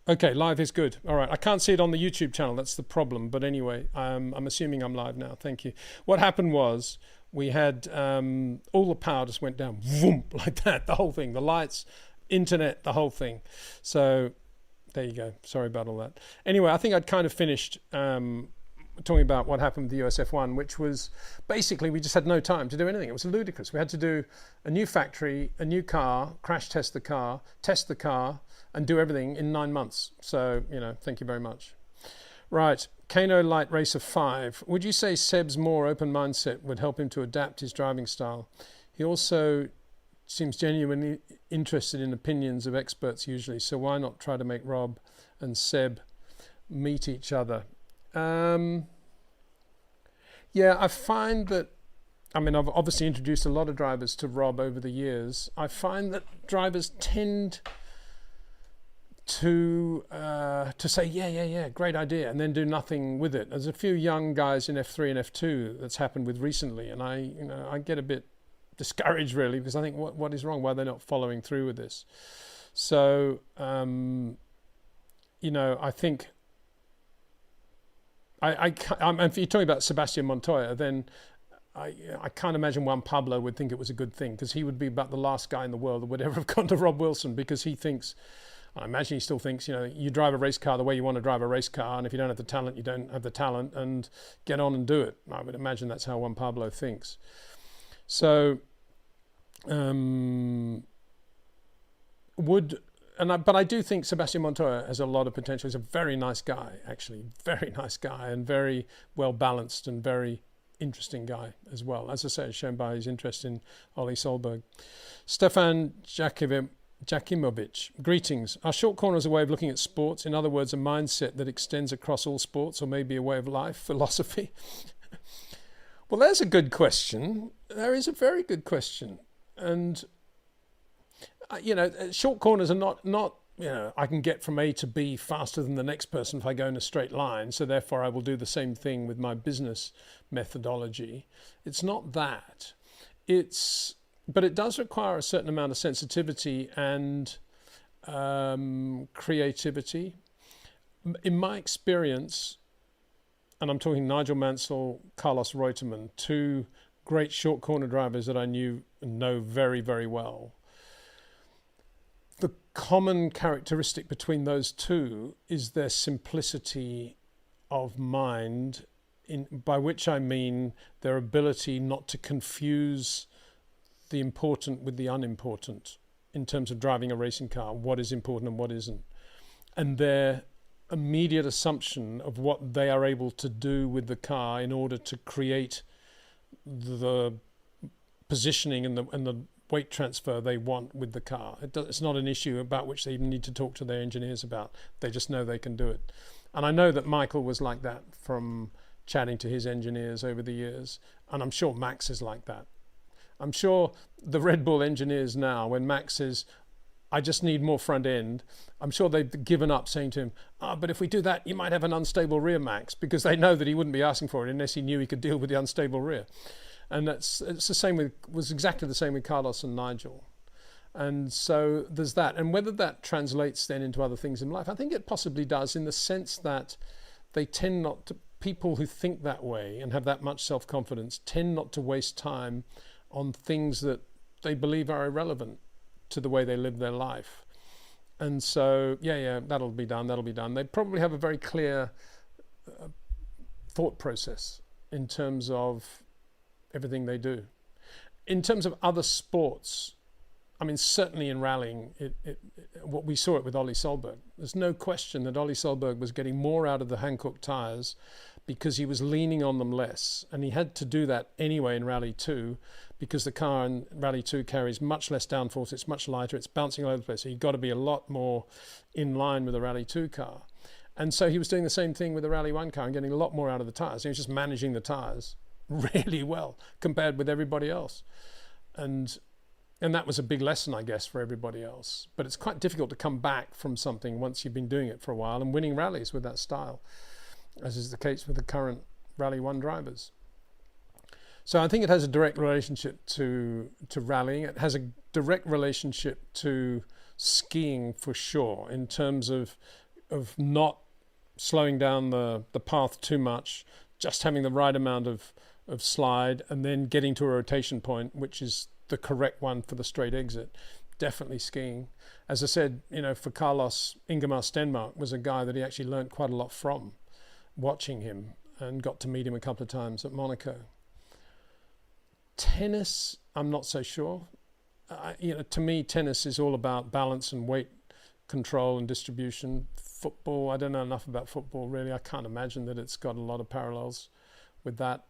Okay, live is good. All right, I can't see it on the YouTube channel. That's the problem. But anyway, I'm assuming I'm live now. Thank you. What happened was we had all the power just went down, vroom, like that, the whole thing, the lights, internet, the whole thing. So there you go. Sorry about all that. Anyway, I think I'd kind of finished talking about what happened with the US F1, which was basically we just had no time to do anything. It was ludicrous. We had to do a new factory, a new car, crash test the car, and do everything in 9 months. So, thank you very much. Right, Kano Light Racer 5. Would you say Seb's more open mindset would help him to adapt his driving style? He also seems genuinely interested in opinions of experts usually, so why not try to make Rob and Seb meet each other? Yeah, I find that, I've obviously introduced a lot of drivers to Rob over the years. I find that drivers tend to say, yeah, great idea, and then do nothing with it. There's a few young guys in F3 and F2 that's happened with recently, and I get a bit discouraged really, because I think what is wrong? Why they're not following through with this? So, I think if you're talking about Sebastian Montoya, then I can't imagine Juan Pablo would think it was a good thing, because he would be about the last guy in the world that would ever have gone to Rob Wilson, because he thinks, I imagine he still thinks, you drive a race car the way you want to drive a race car, and if you don't have the talent, you don't have the talent, and get on and do it. I would imagine that's how Juan Pablo thinks. So, but I do think Sebastian Montoya has a lot of potential. He's a very nice guy, actually, very nice guy, and very well balanced and very interesting guy as well. As I say, shown by his interest in Ollie Solberg. Stefan Jakimovic, greetings. Are short corners a way of looking at sports? In other words, a mindset that extends across all sports, or maybe a way of life, philosophy? Well, there's a good question. There is a very good question. And, short corners are not I can get from A to B faster than the next person if I go in a straight line, so therefore I will do the same thing with my business methodology. It's not that. But it does require a certain amount of sensitivity and creativity. In my experience, and I'm talking Nigel Mansell, Carlos Reutemann, two great short corner drivers that I know very, very well. The common characteristic between those two is their simplicity of mind, by which I mean their ability not to confuse the important with the unimportant in terms of driving a racing car, what is important and what isn't. And their immediate assumption of what they are able to do with the car in order to create the positioning and the weight transfer they want with the car. It's not an issue about which they even need to talk to their engineers about. They just know they can do it. And I know that Michael was like that from chatting to his engineers over the years. And I'm sure Max is like that. I'm sure the Red Bull engineers now, when Max says, I just need more front end, I'm sure they've given up saying to him, but if we do that, you might have an unstable rear, Max, because they know that he wouldn't be asking for it unless he knew he could deal with the unstable rear. And it's the same was exactly the same with Carlos and Nigel. And so there's that. And whether that translates then into other things in life, I think it possibly does, in the sense that they tend not to, people who think that way and have that much self-confidence tend not to waste time on things that they believe are irrelevant to the way they live their life. And so, that'll be done. They probably have a very clear thought process in terms of everything they do. In terms of other sports, I mean, certainly in rallying, what we saw it with Ollie Solberg. There's no question that Ollie Solberg was getting more out of the Hankook tyres because he was leaning on them less. And he had to do that anyway in Rally 2, because the car in Rally 2 carries much less downforce, it's much lighter, it's bouncing all over the place. So you've got to be a lot more in line with the Rally 2 car. And so he was doing the same thing with the Rally 1 car and getting a lot more out of the tyres. He was just managing the tyres really well compared with everybody else. And that was a big lesson, I guess, for everybody else. But it's quite difficult to come back from something once you've been doing it for a while and winning rallies with that style, as is the case with the current Rally 1 drivers. So I think it has a direct relationship to rallying. It has a direct relationship to skiing for sure, in terms of not slowing down the path too much, just having the right amount of slide, and then getting to a rotation point, which is the correct one for the straight exit. Definitely skiing. As I said, for Carlos, Ingemar Stenmark was a guy that he actually learned quite a lot from, watching him, and got to meet him a couple of times at Monaco. Tennis, I'm not so sure. To me, tennis is all about balance and weight control and distribution. Football, I don't know enough about football, really. I can't imagine that it's got a lot of parallels with that.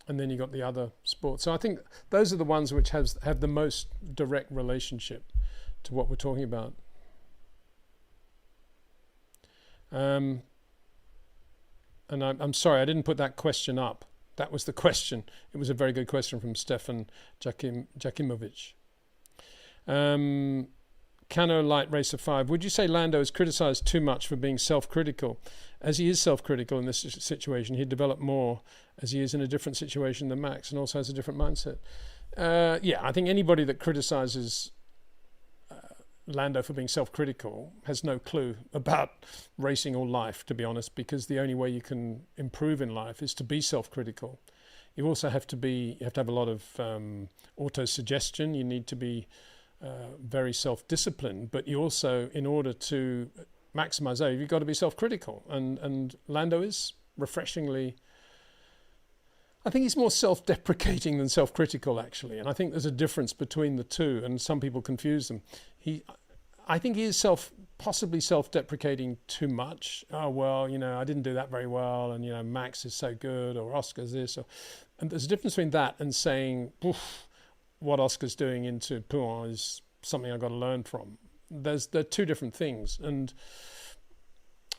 And then you got the other sports. So I think those are the ones which have the most direct relationship to what we're talking about. And I'm sorry, I didn't put that question up. That was the question. It was a very good question from Stefan Jakimovic. Cano Light Racer 5. Would you say Lando is criticised too much for being self-critical? As he is self-critical in this situation, he'd develop more, as he is in a different situation than Max, and also has a different mindset. I think anybody that criticises Lando for being self-critical has no clue about racing or life, to be honest, because the only way you can improve in life is to be self-critical. You also have to have a lot of auto-suggestion. You need to be very self-disciplined, but you also, in order to maximize that, you've got to be self-critical. And Lando is refreshingly, I think he's more self-deprecating than self-critical, actually. And I think there's a difference between the two, and some people confuse them. I think he is possibly self-deprecating too much. Oh, well, I didn't do that very well, and, Max is so good, or Oscar's this. And there's a difference between that and saying, oof, what Oscar's doing into Pouin is something I've got to learn from. They're two different things. And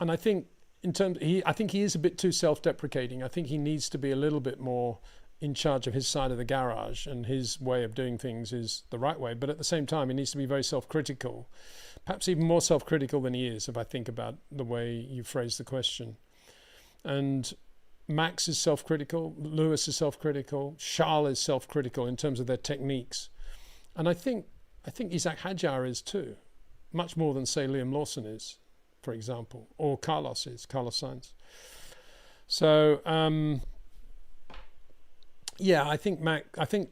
I think I think he is a bit too self-deprecating. I think he needs to be a little bit more in charge of his side of the garage, and his way of doing things is the right way. But at the same time, he needs to be very self-critical, perhaps even more self-critical than he is, if I think about the way you phrase the question. And Max is self-critical, Lewis is self-critical, Charles is self-critical in terms of their techniques. And I think Isaac Hadjar is too, much more than, say, Liam Lawson is, for example, or Carlos Sainz. So, I think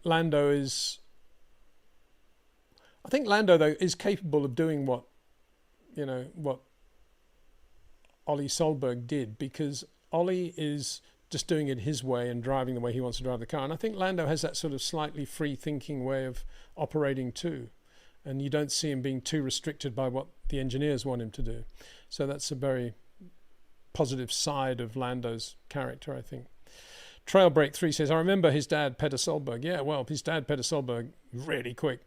Lando though is capable of doing what Ollie Solberg did, because Ollie is just doing it his way and driving the way he wants to drive the car. And I think Lando has that sort of slightly free-thinking way of operating too. And you don't see him being too restricted by what the engineers want him to do. So that's a very positive side of Lando's character, I think. Trailbreak 3 says, I remember his dad, Peter Solberg. Yeah, well, his dad, Peter Solberg, really quick.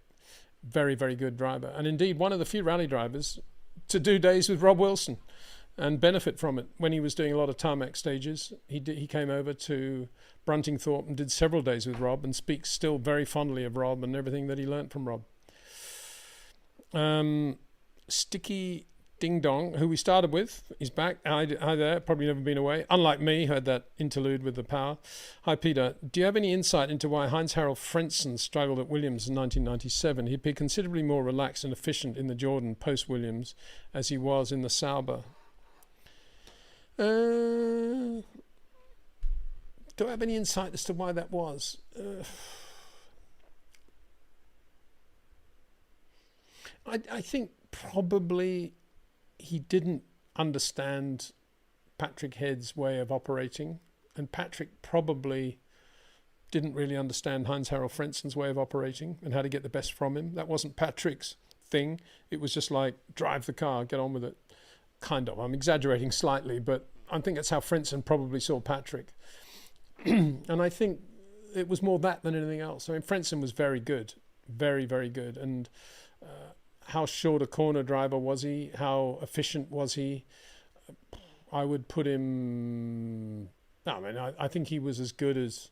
Very, very good driver. And indeed, one of the few rally drivers to do days with Rob Wilson and benefit from it. When he was doing a lot of tarmac stages, he came over to Bruntingthorpe and did several days with Rob, and speaks still very fondly of Rob and everything that he learnt from Rob. Sticky Ding Dong, who we started with. He's back. Hi there. Probably never been away. Unlike me, heard that interlude with the power. Hi, Peter. Do you have any insight into why Heinz-Harald Frentzen struggled at Williams in 1997? He'd be considerably more relaxed and efficient in the Jordan post-Williams as he was in the Sauber. Do I have any insight as to why that was? I think probably he didn't understand Patrick Head's way of operating, and Patrick probably didn't really understand Heinz-Harald Frentzen's way of operating and how to get the best from him. That wasn't Patrick's thing. It was just like, drive the car, get on with it. Kind of. I'm exaggerating slightly, but I think that's how Frentzen probably saw Patrick. And I think it was more that than anything else. I mean, Frentzen was very good, very, very good. And how short a corner driver was he? How efficient was he? I would put him... I think he was as good as...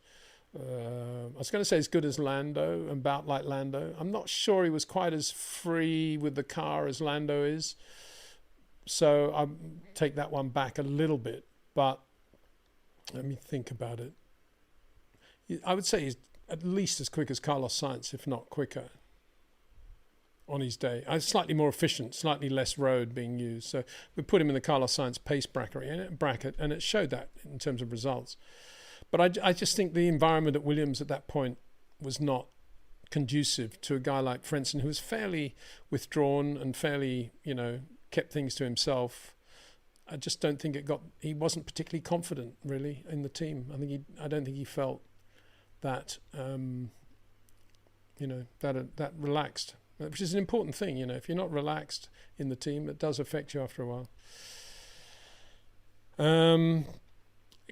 I was going to say as good as Lando, about like Lando. I'm not sure he was quite as free with the car as Lando is. So I'll take that one back a little bit. But let me think about it. I would say he's at least as quick as Carlos Sainz, if not quicker, on his day. Slightly more efficient, slightly less road being used. So we put him in the Carlos Sainz pace bracket, and it showed that in terms of results. But I just think the environment at Williams at that point was not conducive to a guy like Frentzen, who was fairly withdrawn and fairly, kept things to himself. I just don't think he wasn't particularly confident really in the team. I don't think he felt that, that relaxed. Which is an important thing, if you're not relaxed in the team, it does affect you after a while.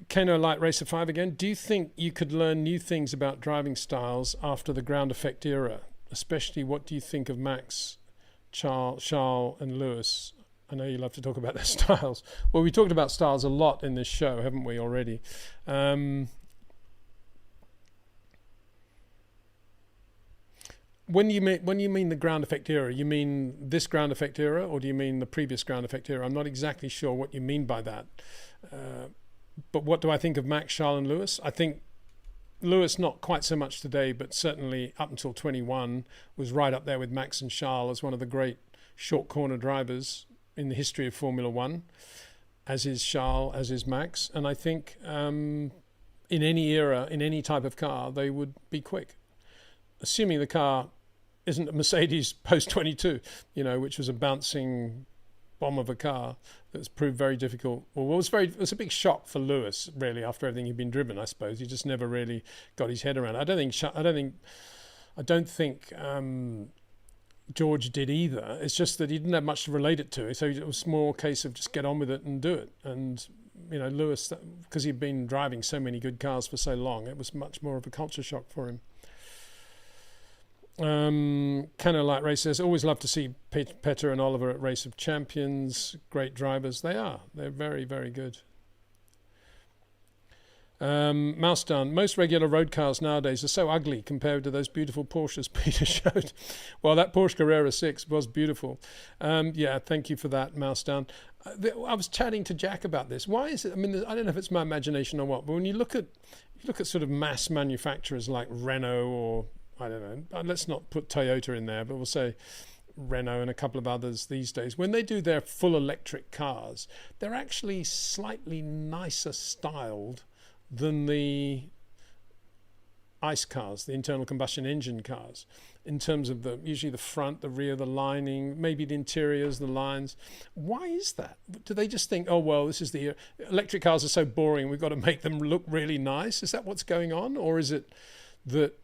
Kano Light Racer 5 again. Do you think you could learn new things about driving styles after the ground effect era? Especially, what do you think of Max, Charles and Lewis? I know you love to talk about their styles. Well, we talked about styles a lot in this show, haven't we, already? When you mean the ground effect era, you mean this ground effect era, or do you mean the previous ground effect era? I'm not exactly sure what you mean by that. But what do I think of Max, Charles and Lewis? I think Lewis, not quite so much today, but certainly up until 21, was right up there with Max and Charles as one of the great short corner drivers in the history of Formula One, as is Charles, as is Max. And I think in any era, in any type of car, they would be quick. Assuming the car isn't a Mercedes post-22, which was a bouncing bomb of a car that was proved very difficult. Well, it was a big shock for Lewis, really, after everything he'd been driven, I suppose. He just never really got his head around it. I don't think George did either. It's just that he didn't have much to relate it to, so it was more a case of just get on with it and do it. And Lewis, because he'd been driving so many good cars for so long, it was much more of a culture shock for him. Cano Light Race says, always love to see Petter and Oliver at Race of Champions. Great drivers. They're very, very good. Mouse Down. Most regular road cars nowadays are so ugly compared to those beautiful Porsches Peter showed. Well, that Porsche Carrera 6 was beautiful. Thank you for that, Mouse Down. I was chatting to Jack about this. Why is it? I mean, I don't know if it's my imagination or what, but when you look at sort of mass manufacturers like Renault, or I don't know, let's not put Toyota in there, but we'll say Renault and a couple of others these days, when they do their full electric cars, they're actually slightly nicer styled than the ICE cars, the internal combustion engine cars, in terms of usually the front, the rear, the lining, maybe the interiors, the lines. Why is that? Do they just think, oh, well, this is the electric cars are so boring, we've got to make them look really nice? Is that what's going on? Or is it that,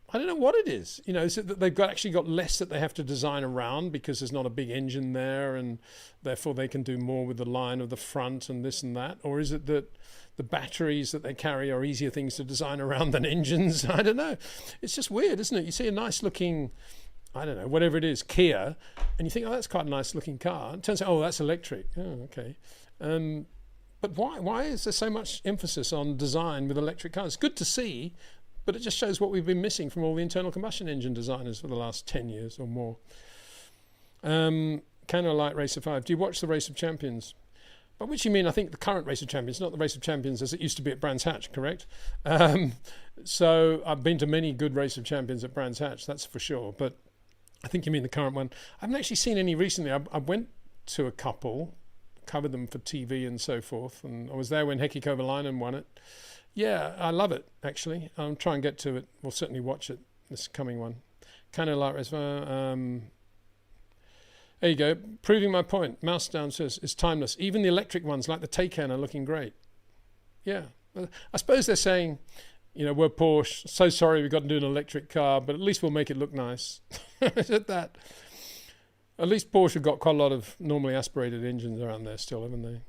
I don't know what it is. Is it that they've actually got less that they have to design around because there's not a big engine there and therefore they can do more with the line of the front and this and that? Or is it that the batteries that they carry are easier things to design around than engines? I don't know. It's just weird, isn't it? You see a nice looking, I don't know, whatever it is, Kia, and you think, oh, that's quite a nice looking car. It turns out, oh, that's electric. Oh, okay. But why is there so much emphasis on design with electric cars? It's good to see, but it just shows what we've been missing from all the internal combustion engine designers for the last 10 years or more. Cano Light Racer 5. Do you watch the Race of Champions? By which you mean, I think, the current Race of Champions, not the Race of Champions as it used to be at Brands Hatch, correct? So I've been to many good Race of Champions at Brands Hatch, that's for sure. But I think you mean the current one. I haven't actually seen any recently. I went to a couple, covered them for TV and so forth, and I was there when Heikki Kovalainen won it. Yeah, I love it, actually. I'll try and get to it. We'll certainly watch it, this coming one. Cano Light Race 5. There you go. Proving my point. Mouse down says it's timeless. Even the electric ones like the Taycan are looking great. Yeah. I suppose they're saying, we're Porsche. So sorry we've got to do an electric car, but at least we'll make it look nice. Is it that? At least Porsche have got quite a lot of normally aspirated engines around there still, haven't they?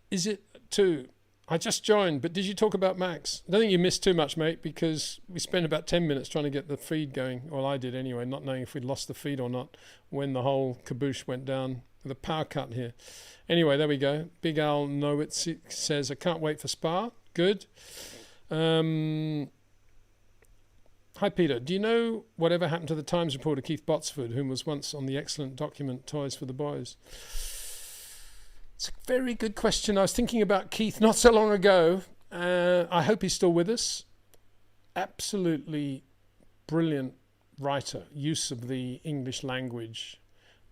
Is it too? I just joined, but did you talk about Max? I don't think you missed too much, mate, because we spent about 10 minutes trying to get the feed going. Well, I did anyway, not knowing if we'd lost the feed or not when the whole caboose went down with a power cut here. Anyway, there we go. Big Al Nowitz says, I can't wait for Spa. Good. Hi, Peter. Do you know whatever happened to the Times reporter Keith Botsford, whom was once on the excellent document Toys for the Boys? It's a very good question. I was thinking about Keith not so long ago. I hope he's still with us. Absolutely brilliant writer. Use of the English language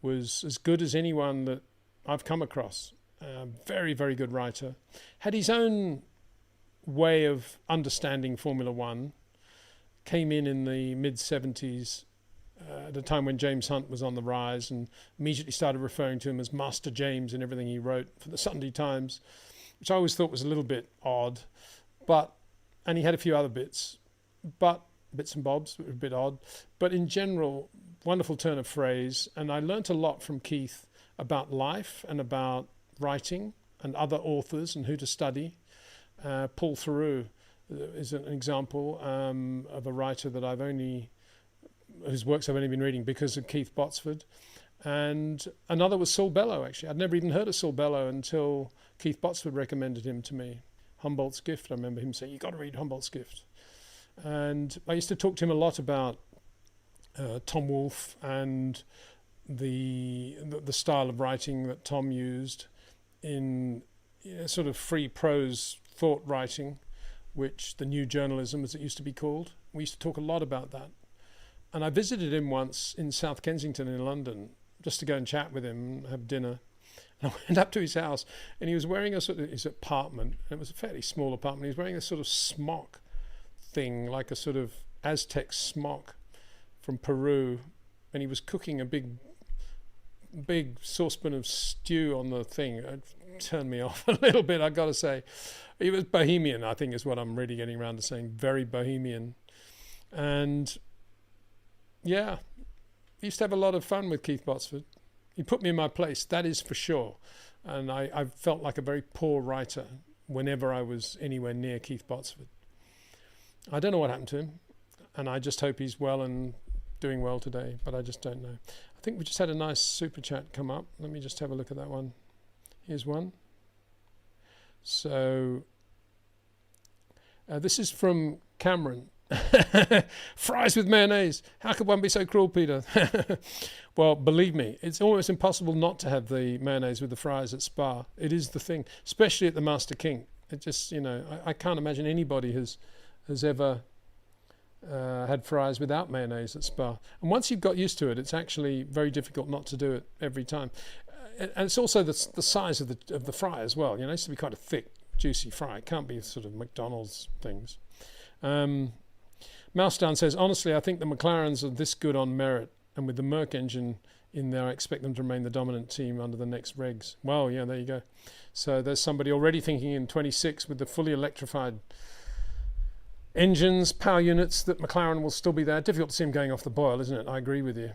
was as good as anyone that I've come across. Very, very good writer. Had his own way of understanding Formula One. Came in the mid-70s. At a time when James Hunt was on the rise, and immediately started referring to him as Master James in everything he wrote for the Sunday Times, which I always thought was a little bit odd, and he had a few other bits and bobs, a bit odd, but in general, wonderful turn of phrase. And I learnt a lot from Keith about life and about writing and other authors and who to study. Paul Theroux is an example of a writer that whose works I've only been reading because of Keith Botsford. And another was Saul Bellow, actually. I'd never even heard of Saul Bellow until Keith Botsford recommended him to me. Humboldt's Gift, I remember him saying, you've got to read Humboldt's Gift. And I used to talk to him a lot about Tom Wolfe and the style of writing that Tom used in sort of free prose thought writing, which the new journalism, as it used to be called. We used to talk a lot about that. And I visited him once in South Kensington in London, just to go and chat with him and have dinner. And I went up to his house, and he was wearing his apartment, and it was a fairly small apartment. He was wearing a sort of smock thing, like a sort of Aztec smock from Peru, and he was cooking a big saucepan of stew on the thing. It turned me off a little bit, I've got to say. He was bohemian, I think is what I'm really getting around to saying, very bohemian. And yeah, I used to have a lot of fun with Keith Botsford. He put me in my place, that is for sure. And I felt like a very poor writer whenever I was anywhere near Keith Botsford. I don't know what happened to him, and I just hope he's well and doing well today, but I just don't know. I think we just had a nice super chat come up. Let me just have a look at that one. Here's one. So this is from Cameron. Fries with mayonnaise. How could one be so cruel, Peter? Well, believe me, it's almost impossible not to have the mayonnaise with the fries at Spa. It is the thing, especially at the Master King. It just, I can't imagine anybody has ever had fries without mayonnaise at Spa. And once you've got used to it, it's actually very difficult not to do it every time. And it's also the size of the fry as well. It used to be quite a thick, juicy fry. It can't be sort of McDonald's things. Mousedown says, honestly, I think the McLarens are this good on merit, and with the Merc engine in there, I expect them to remain the dominant team under the next regs. Well, yeah, there you go. So there's somebody already thinking in 26 with the fully electrified engines, power units, that McLaren will still be there. Difficult to see them going off the boil, isn't it? I agree with you.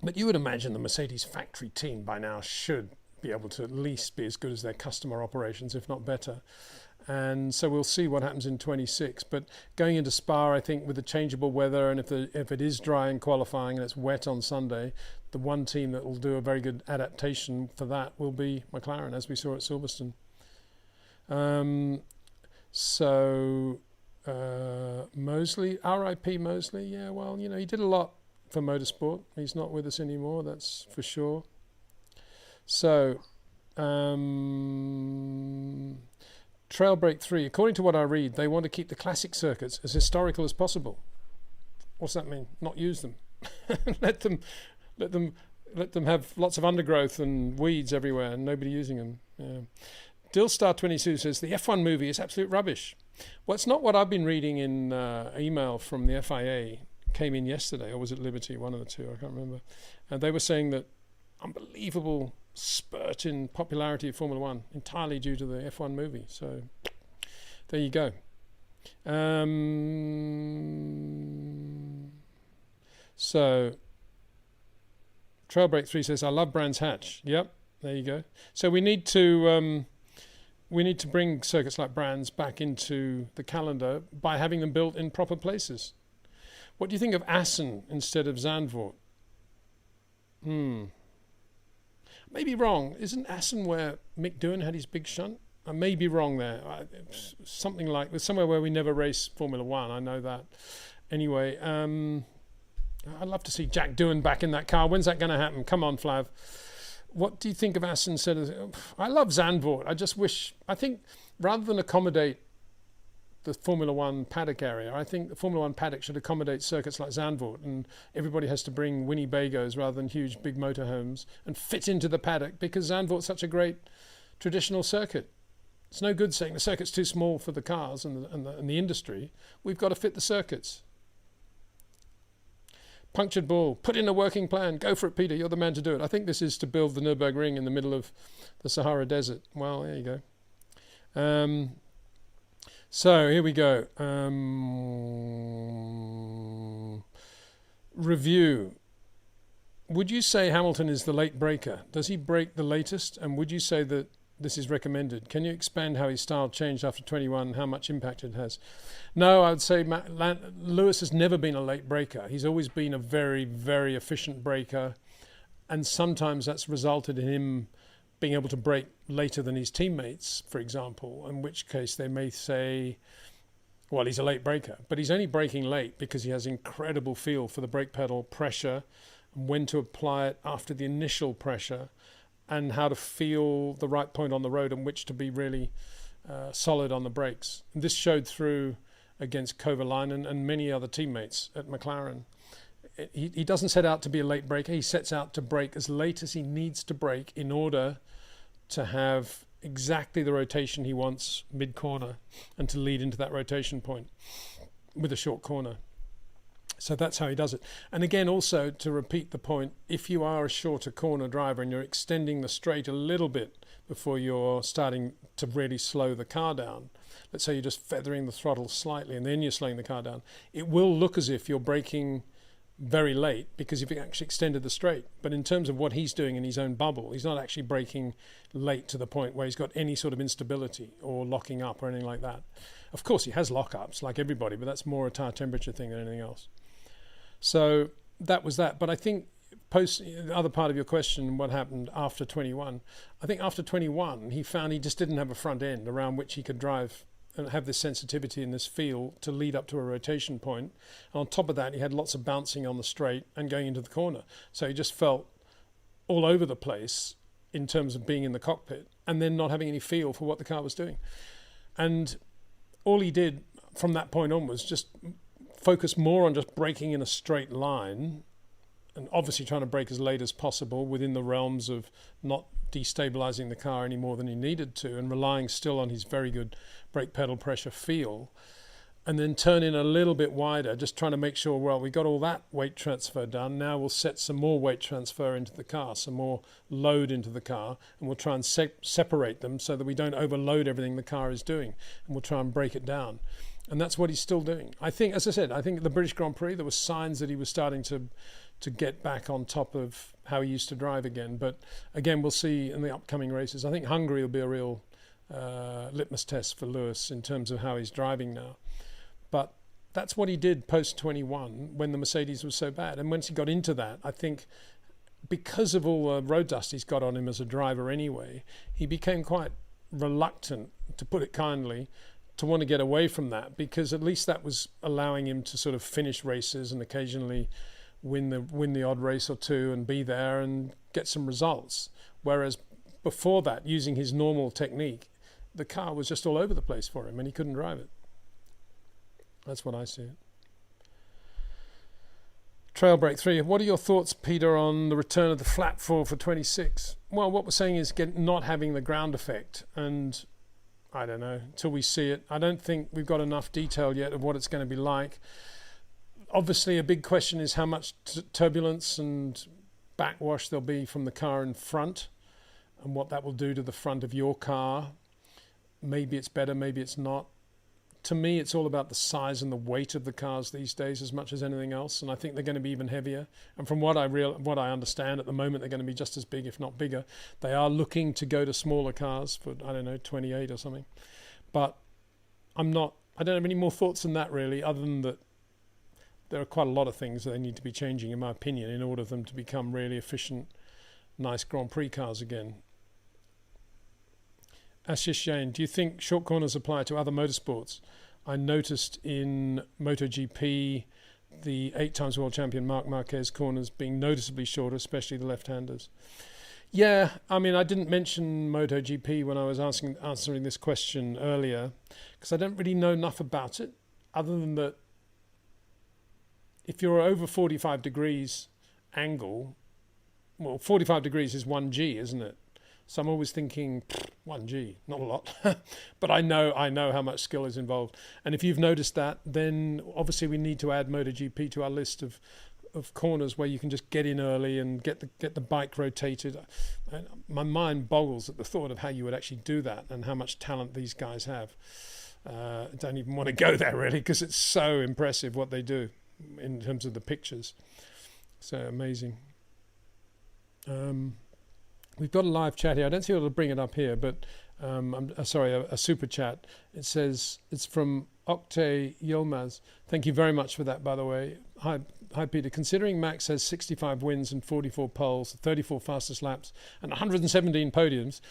But you would imagine the Mercedes factory team by now should be able to at least be as good as their customer operations, if not better. And so we'll see what happens in 26. But going into Spa, I think with the changeable weather, and if it is dry in qualifying and it's wet on Sunday, the one team that will do a very good adaptation for that will be McLaren, as we saw at Silverstone. Mosley, R.I.P. Mosley, yeah, well, he did a lot for motorsport. He's not with us anymore, that's for sure. So, Trail Break 3, according to what I read, they want to keep the classic circuits as historical as possible. What's that mean? Not use them. let them have lots of undergrowth and weeds everywhere and nobody using them. Yeah. Dillstar22 says the F1 movie is absolute rubbish. Well, it's not what I've been reading in email from the FIA. Came in yesterday, or was it Liberty? One of the two, I can't remember. And they were saying that unbelievable spurt in popularity of Formula One, entirely due to the F1 movie. So there you go. So Trailbreak 3 says, I love Brands Hatch. Yep, there you go. So we need to bring circuits like Brands back into the calendar by having them built in proper places. What do you think of Assen instead of Zandvoort? Maybe wrong. Isn't Assen where Mick Doohan had his big shunt? I may be wrong there. Something like, somewhere where we never race Formula One. I know that. Anyway, I'd love to see Jack Doohan back in that car. When's that going to happen? Come on, Flav. What do you think of Assen instead of... I love Zandvoort. I think rather than accommodate the Formula One paddock area, I think the Formula One paddock should accommodate circuits like Zandvoort, and everybody has to bring Winnebagos rather than huge big motorhomes and fit into the paddock, because Zandvoort's such a great traditional circuit. It's no good saying the circuit's too small for the cars and the industry. We've got to fit the circuits. Punctured ball. Put in a working plan. Go for it, Peter. You're the man to do it. I think this is to build the Nurburgring in the middle of the Sahara Desert. Well, there you go. So here we go. Review. Would you say Hamilton is the late breaker? Does he break the latest? And would you say that this is recommended? Can you expand how his style changed after 21 and how much impact it has? No, I would say Lewis has never been a late breaker. He's always been a very, very efficient breaker. And sometimes that's resulted in him being able to brake later than his teammates, for example, in which case they may say, well, he's a late breaker. But he's only braking late because he has incredible feel for the brake pedal pressure and when to apply it after the initial pressure, and how to feel the right point on the road and which to be really solid on the brakes. And this showed through against Kovalainen and many other teammates at McLaren. He doesn't set out to be a late breaker. He sets out to brake as late as he needs to brake in order to have exactly the rotation he wants mid-corner and to lead into that rotation point with a short corner. So that's how he does it. And again, also to repeat the point, if you are a shorter corner driver and you're extending the straight a little bit before you're starting to really slow the car down, let's say you're just feathering the throttle slightly and then you're slowing the car down, it will look as if you're braking very late because you've actually extended the straight. But in terms of what he's doing in his own bubble, he's not actually braking late to the point where he's got any sort of instability or locking up or anything like that. Of course, he has lockups like everybody, but that's more a tire temperature thing than anything else. So that was that. But I think the other part of your question, what happened after 21, I think after 21, he found he just didn't have a front end around which he could drive and have this sensitivity and this feel to lead up to a rotation point. And on top of that, he had lots of bouncing on the straight and going into the corner. So he just felt all over the place in terms of being in the cockpit and then not having any feel for what the car was doing. And all he did from that point on was just focus more on just braking in a straight line and obviously trying to brake as late as possible within the realms of not destabilizing the car any more than he needed to and relying still on his very good brake pedal pressure feel, and then turn in a little bit wider, just trying to make sure, well, we got all that weight transfer done. Now we'll set some more weight transfer into the car, some more load into the car, and we'll try and separate them so that we don't overload everything the car is doing, and we'll try and break it down. And that's what he's still doing. I think, as I said, I think at the British Grand Prix, there were signs that he was starting to get back on top of how he used to drive again. But again, we'll see in the upcoming races. I think Hungary will be a real litmus test for Lewis in terms of how he's driving now. But that's what he did post-21 when the Mercedes was so bad. And once he got into that, I think because of all the road dust he's got on him as a driver anyway, he became quite reluctant, to put it kindly, to want to get away from that, because at least that was allowing him to sort of finish races and occasionally win the odd race or two and be there and get some results. Whereas before that, using his normal technique, the car was just all over the place for him and he couldn't drive it. That's what I see it. Trail Break 3. What are your thoughts, Peter, on the return of the flat four for 26? Well, what we're saying is not having the ground effect, and I don't know, until we see it. I don't think we've got enough detail yet of what it's going to be like. Obviously, a big question is how much turbulence and backwash there'll be from the car in front and what that will do to the front of your car. Maybe it's better, maybe it's not. To me, it's all about the size and the weight of the cars these days as much as anything else, and I think they're going to be even heavier. And from what I understand, at the moment they're going to be just as big, if not bigger. They are looking to go to smaller cars for, I don't know, 28 or something. But I don't have any more thoughts than that, really, other than that there are quite a lot of things that they need to be changing, in my opinion, in order for them to become really efficient, nice Grand Prix cars again. Ashish Jain, do you think short corners apply to other motorsports? I noticed in MotoGP, the 8-time world champion Marc Marquez corners being noticeably shorter, especially the left-handers. Yeah, I mean, I didn't mention MotoGP when I was answering this question earlier, because I don't really know enough about it, other than that if you're over 45 degrees angle, well, 45 degrees is 1G, isn't it? So I'm always thinking 1G, not a lot, but I know how much skill is involved. And if you've noticed that, then obviously we need to add MotoGP to our list of corners where you can just get in early and get the bike rotated. My mind boggles at the thought of how you would actually do that and how much talent these guys have. I don't even want to go there really, because it's so impressive what they do in terms of the pictures. So amazing. We've got a live chat here. I don't see how to bring it up here, but I'm sorry, a super chat. It says it's from Octay Yilmaz. Thank you very much for that, by the way. Hi, Peter. Considering Max has 65 wins and 44 poles, 34 fastest laps, and 117 podiums,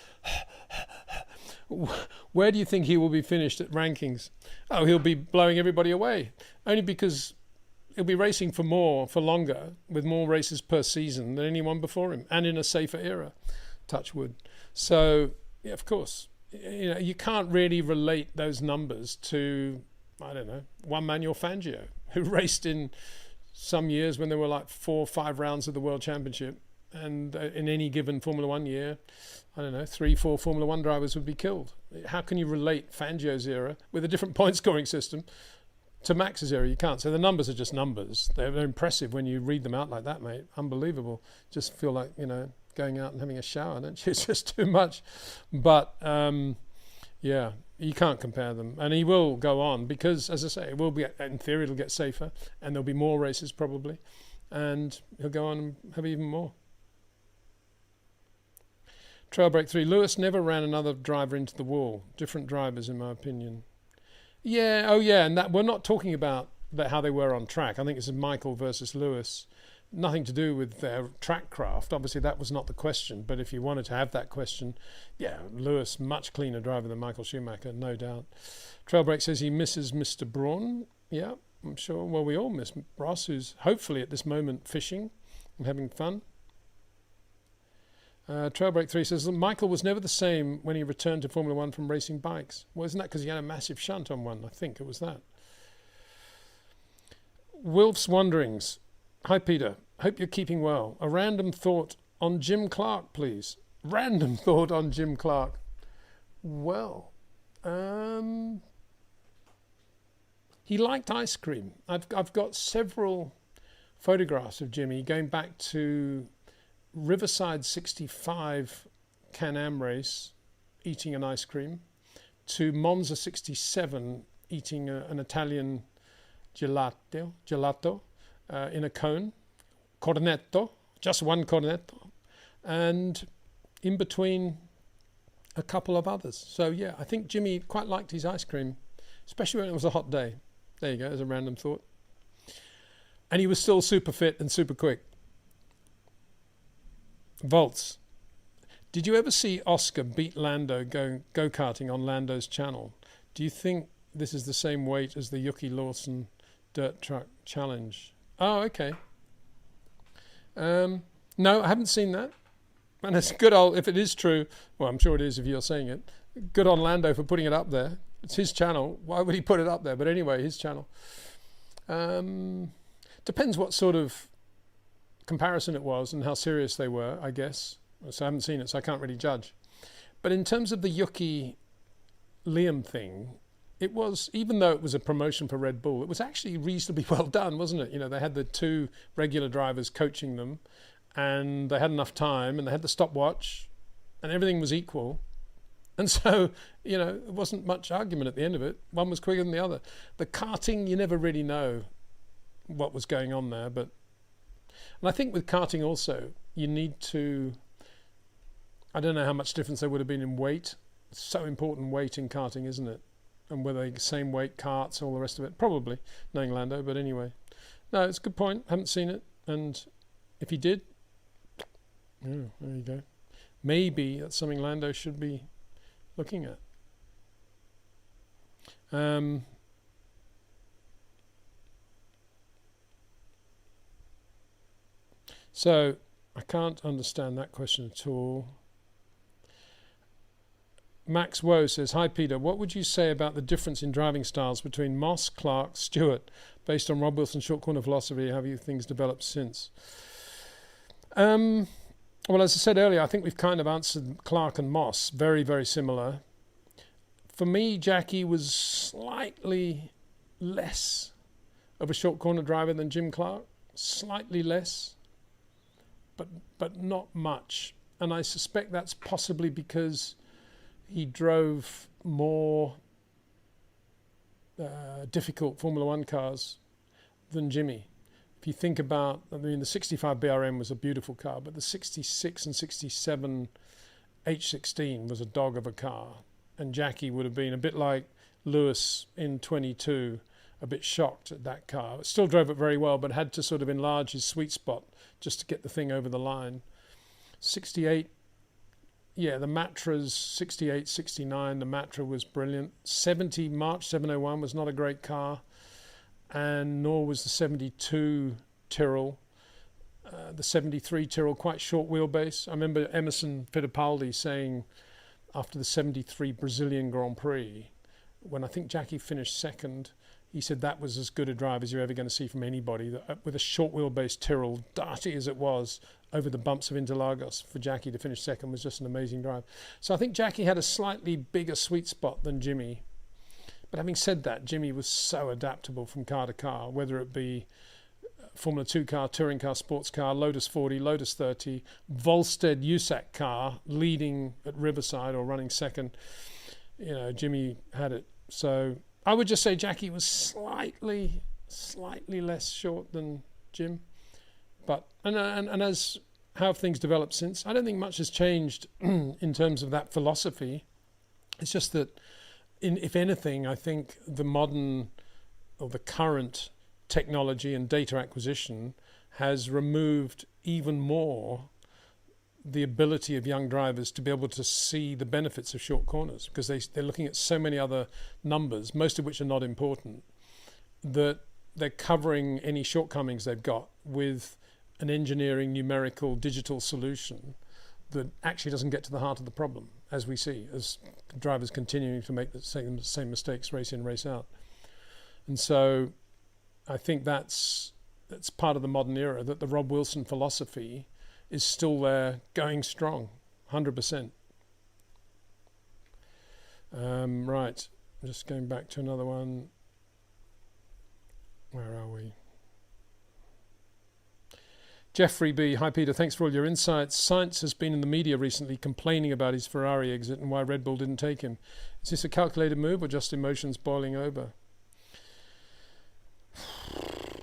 where do you think he will be finished at rankings? Oh, he'll be blowing everybody away. Only because he'll be racing for longer, with more races per season than anyone before him, and in a safer era. Touch wood. So, yeah, of course, you can't really relate those numbers to, I don't know, one Manuel Fangio, who raced in some years when there were like 4 or 5 rounds of the World Championship, and in any given Formula One year, I don't know, 3, 4 Formula One drivers would be killed. How can you relate Fangio's era with a different point scoring system to Max's era? You can't. So the numbers are just numbers. They're impressive when you read them out like that, mate. Unbelievable. Just feel like, going out and having a shower, don't you? It's just too much. But yeah, you can't compare them. And he will go on because, as I say, it will be, in theory, it'll get safer, and there'll be more races probably, and he'll go on and have even more. Trail Break 3. Lewis never ran another driver into the wall. Different drivers, in my opinion. Yeah, oh yeah, and that we're not talking about how they were on track. I think it's Michael versus Lewis. Nothing to do with their TrackCraft. Obviously, that was not the question. But if you wanted to have that question, yeah, Lewis, much cleaner driver than Michael Schumacher, no doubt. Trailbreak says he misses Mr. Braun. Yeah, I'm sure. Well, we all miss Ross, who's hopefully at this moment fishing and having fun. Trailbreak 3 says Michael was never the same when he returned to Formula One from racing bikes. Well, isn't that because he had a massive shunt on one? I think it was that. Wilf's Wanderings. Hi, Peter. Hope you're keeping well. A random thought on Jim Clark, please. Random thought on Jim Clark. Well, he liked ice cream. I've got several photographs of Jimmy going back to Riverside 65 Can-Am race, eating an ice cream, to Monza 67, eating an Italian gelato. In a cone, cornetto, just one cornetto, and in between a couple of others. So yeah, I think Jimmy quite liked his ice cream, especially when it was a hot day. There you go, as a random thought. And he was still super fit and super quick. Volts. Did you ever see Oscar beat Lando go-karting on Lando's channel? Do you think this is the same weight as the Yuki Lawson dirt truck challenge? Oh, okay. No, I haven't seen that. And it's good old, if it is true, well, I'm sure it is if you're saying it, good on Lando for putting it up there. It's his channel. Why would he put it up there? But anyway, his channel. Depends what sort of comparison it was and how serious they were, I guess. So I haven't seen it, so I can't really judge. But in terms of the Yuki Liam thing, it was, even though it was a promotion for Red Bull, it was actually reasonably well done, wasn't it? You know, they had the two regular drivers coaching them, and they had enough time, and they had the stopwatch, and everything was equal. And so, you know, it wasn't much argument at the end of it. One was quicker than the other. The karting, you never really know what was going on there. But, and I think with karting also, you need to, I don't know how much difference there would have been in weight. It's so important, weight in karting, isn't it? And whether they same weight karts, all the rest of it. Probably, knowing Lando, but anyway. No, it's a good point. Haven't seen it. And if he did, yeah, there you go. Maybe that's something Lando should be looking at. So I can't understand that question at all. Max Woe says, hi Peter, what would you say about the difference in driving styles between Moss, Clark, Stewart, based on Rob Wilson's short corner philosophy? How have you things developed since? Well, as I said earlier, I think we've kind of answered Clark and Moss. Very, very similar. For me, Jackie was slightly less of a short corner driver than Jim Clark. Slightly less, but not much. And I suspect that's possibly because he drove more difficult Formula One cars than Jimmy. If you think about, I mean, the 65 BRM was a beautiful car, but the 66 and 67 H16 was a dog of a car. And Jackie would have been a bit like Lewis in 22, a bit shocked at that car. Still drove it very well, but had to sort of enlarge his sweet spot just to get the thing over the line. 68, yeah, the Matra's 68, 69, the Matra was brilliant. 70, March 701 was not a great car, and nor was the 72 Tyrrell. The 73 Tyrrell, quite short wheelbase. I remember Emerson Fittipaldi saying after the 73 Brazilian Grand Prix, when I think Jackie finished second, he said that was as good a drive as you're ever going to see from anybody. With a short wheelbase Tyrrell, dirty as it was, over the bumps of Interlagos, for Jackie to finish second was just an amazing drive. So I think Jackie had a slightly bigger sweet spot than Jimmy. But having said that, Jimmy was so adaptable from car to car, whether it be Formula 2 car, touring car, sports car, Lotus 40, Lotus 30, Volstead USAC car, leading at Riverside or running second. You know, Jimmy had it. So I would just say Jackie was slightly less short than Jim. But and as how have things developed since? I don't think much has changed in terms of that philosophy. It's just that, if anything, I think the modern or the current technology and data acquisition has removed even more the ability of young drivers to be able to see the benefits of short corners, because they're looking at so many other numbers, most of which are not important, that they're covering any shortcomings they've got with an engineering, numerical, digital solution that actually doesn't get to the heart of the problem, as we see, as drivers continuing to make the same mistakes race in, race out. And so I think that's part of the modern era, that the Rob Wilson philosophy is still there, going strong, 100%. Right, I'm just going back to another one. Where are we? Jeffrey B. Hi Peter, thanks for all your insights. Sainz has been in the media recently complaining about his Ferrari exit and why Red Bull didn't take him. Is this a calculated move or just emotions boiling over?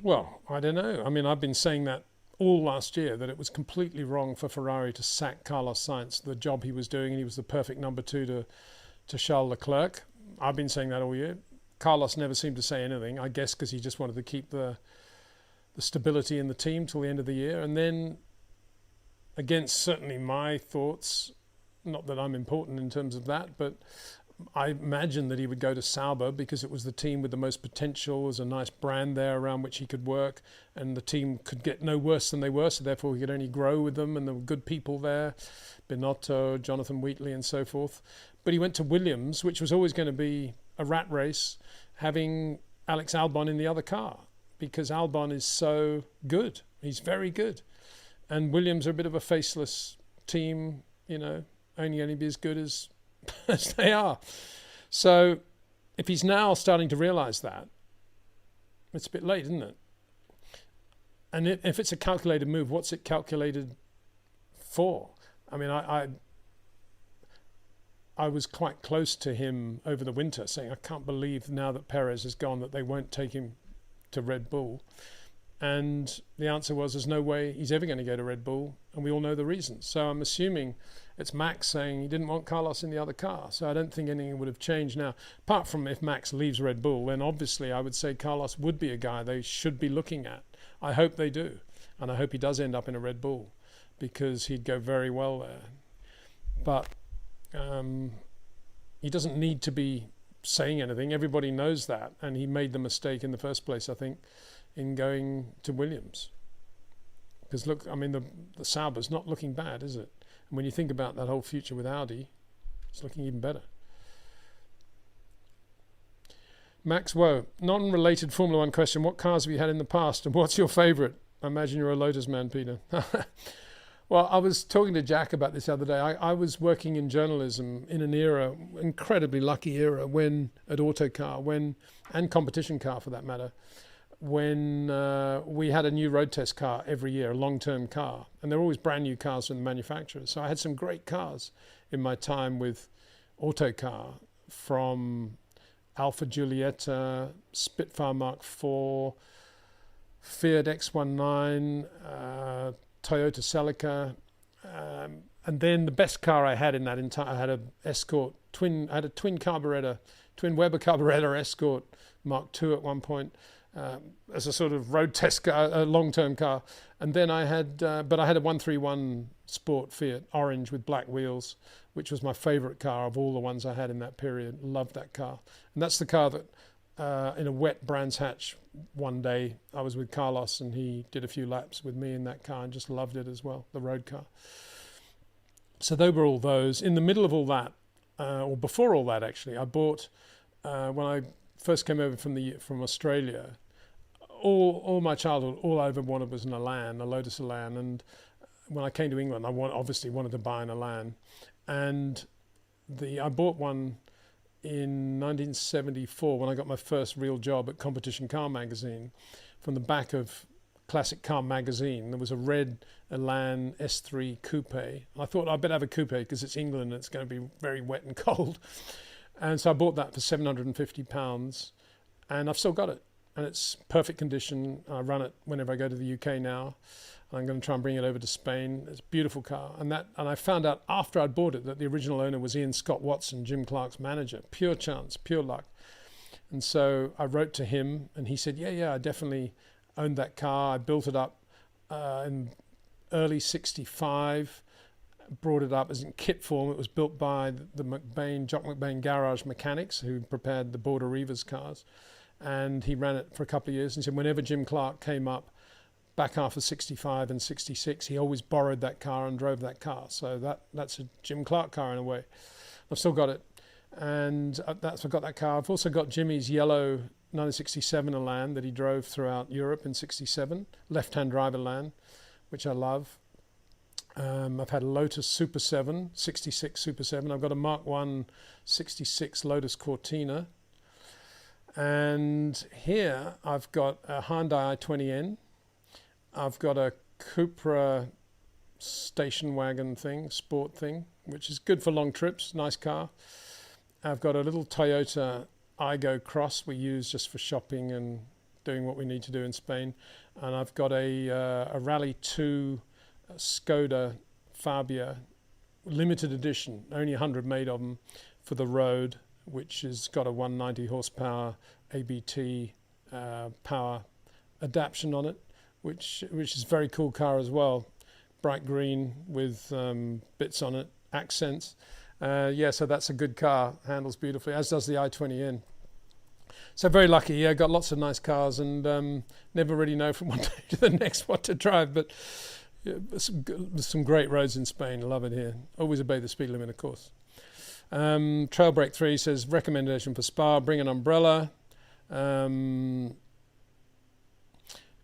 Well, I don't know. I mean, I've been saying that all last year, that it was completely wrong for Ferrari to sack Carlos Sainz, the job he was doing, and he was the perfect number two to Charles Leclerc. I've been saying that all year. Carlos never seemed to say anything, I guess because he just wanted to keep the stability in the team till the end of the year. And then, against certainly my thoughts, not that I'm important in terms of that, but I imagined that he would go to Sauber because it was the team with the most potential. There was a nice brand there around which he could work, and the team could get no worse than they were, so therefore he could only grow with them, and there were good people there, Binotto, Jonathan Wheatley and so forth. But he went to Williams, which was always going to be a rat race, having Alex Albon in the other car, because Albon is so good. He's very good. And Williams are a bit of a faceless team, only be as good as they are. So if he's now starting to realise that, it's a bit late, isn't it? And if it's a calculated move, what's it calculated for? I mean, I was quite close to him over the winter, saying, I can't believe now that Perez is gone that they won't take him to Red Bull. And the answer was, there's no way he's ever going to go to Red Bull, and we all know the reasons. So I'm assuming it's Max saying he didn't want Carlos in the other car. So I don't think anything would have changed now. Apart from if Max leaves Red Bull, then obviously I would say Carlos would be a guy they should be looking at. I hope they do. And I hope he does end up in a Red Bull, because he'd go very well there. But he doesn't need to be saying anything. Everybody knows that. And he made the mistake in the first place, I think, in going to Williams. Because look, I mean, the Sauber's not looking bad, is it? And when you think about that whole future with Audi, it's looking even better. Max Woe, non-related Formula One question. What cars have you had in the past, and what's your favourite? I imagine you're a Lotus man, Peter. Well, I was talking to Jack about this the other day. I was working in journalism in an era, incredibly lucky era, when at Autocar, and competition car for that matter, when we had a new road test car every year, a long-term car. And they're always brand new cars from the manufacturers. So I had some great cars in my time with Autocar, from Alfa Giulietta, Spitfire Mark IV, Fiat X19, Toyota Celica, and then the best car I had in that entire, I had a Escort twin Weber carburetor Escort Mark II at one point, as a sort of road test car, a long-term car. And then I had a 131 Sport Fiat orange with black wheels, which was my favorite car of all the ones I had in that period. Loved that car. And that's the car that in a wet Brands Hatch one day I was with Carlos, and he did a few laps with me in that car and just loved it as well, the road car. So they were all those. In the middle of all that, or before all that actually, I bought, when I first came over from Australia, all my childhood, all I ever wanted was an Elan, a Lotus Elan. And when I came to England, I obviously wanted to buy an Elan. And I bought one in 1974 when I got my first real job at Competition Car Magazine. From the back of Classic Car Magazine, there was a red Elan S3 coupe. I thought I'd better have a coupe because it's England and it's going to be very wet and cold. And so I bought that for £750, and I've still got it. And it's perfect condition. I run it whenever I go to the UK now. I'm going to try and bring it over to Spain. It's a beautiful car. And I found out after I'd bought it that the original owner was Ian Scott Watson, Jim Clark's manager. Pure chance, pure luck. And so I wrote to him, and he said, yeah, I definitely owned that car. I built it up in early 65, brought it up as in kit form. It was built by the Jock McBain Garage Mechanics, who prepared the Border Reivers cars. And he ran it for a couple of years, and said whenever Jim Clark came up, back after 65 and 66, he always borrowed that car and drove that car. So that's a Jim Clark car in a way. I've still got it. And I've got that car. I've also got Jimmy's yellow 1967 Elan that he drove throughout Europe in 67, left-hand drive Elan, which I love. I've had a Lotus Super 7, 66 Super 7. I've got a Mark 1 66 Lotus Cortina. And here I've got a Hyundai i20N. I've got a Cupra station wagon thing, sport thing, which is good for long trips, nice car. I've got a little Toyota Igo Cross we use just for shopping and doing what we need to do in Spain. And I've got a Rally 2 Skoda Fabia, limited edition, only 100 made of them for the road, which has got a 190 horsepower ABT power adaptation on it, which is a very cool car as well. Bright green with bits on it, accents. Yeah, so that's a good car. Handles beautifully, as does the i20N. So very lucky. Yeah, got lots of nice cars, and never really know from one day to the next what to drive. But yeah, some great roads in Spain. Love it here. Always obey the speed limit, of course. Trail Break 3 says, recommendation for Spa, bring an umbrella.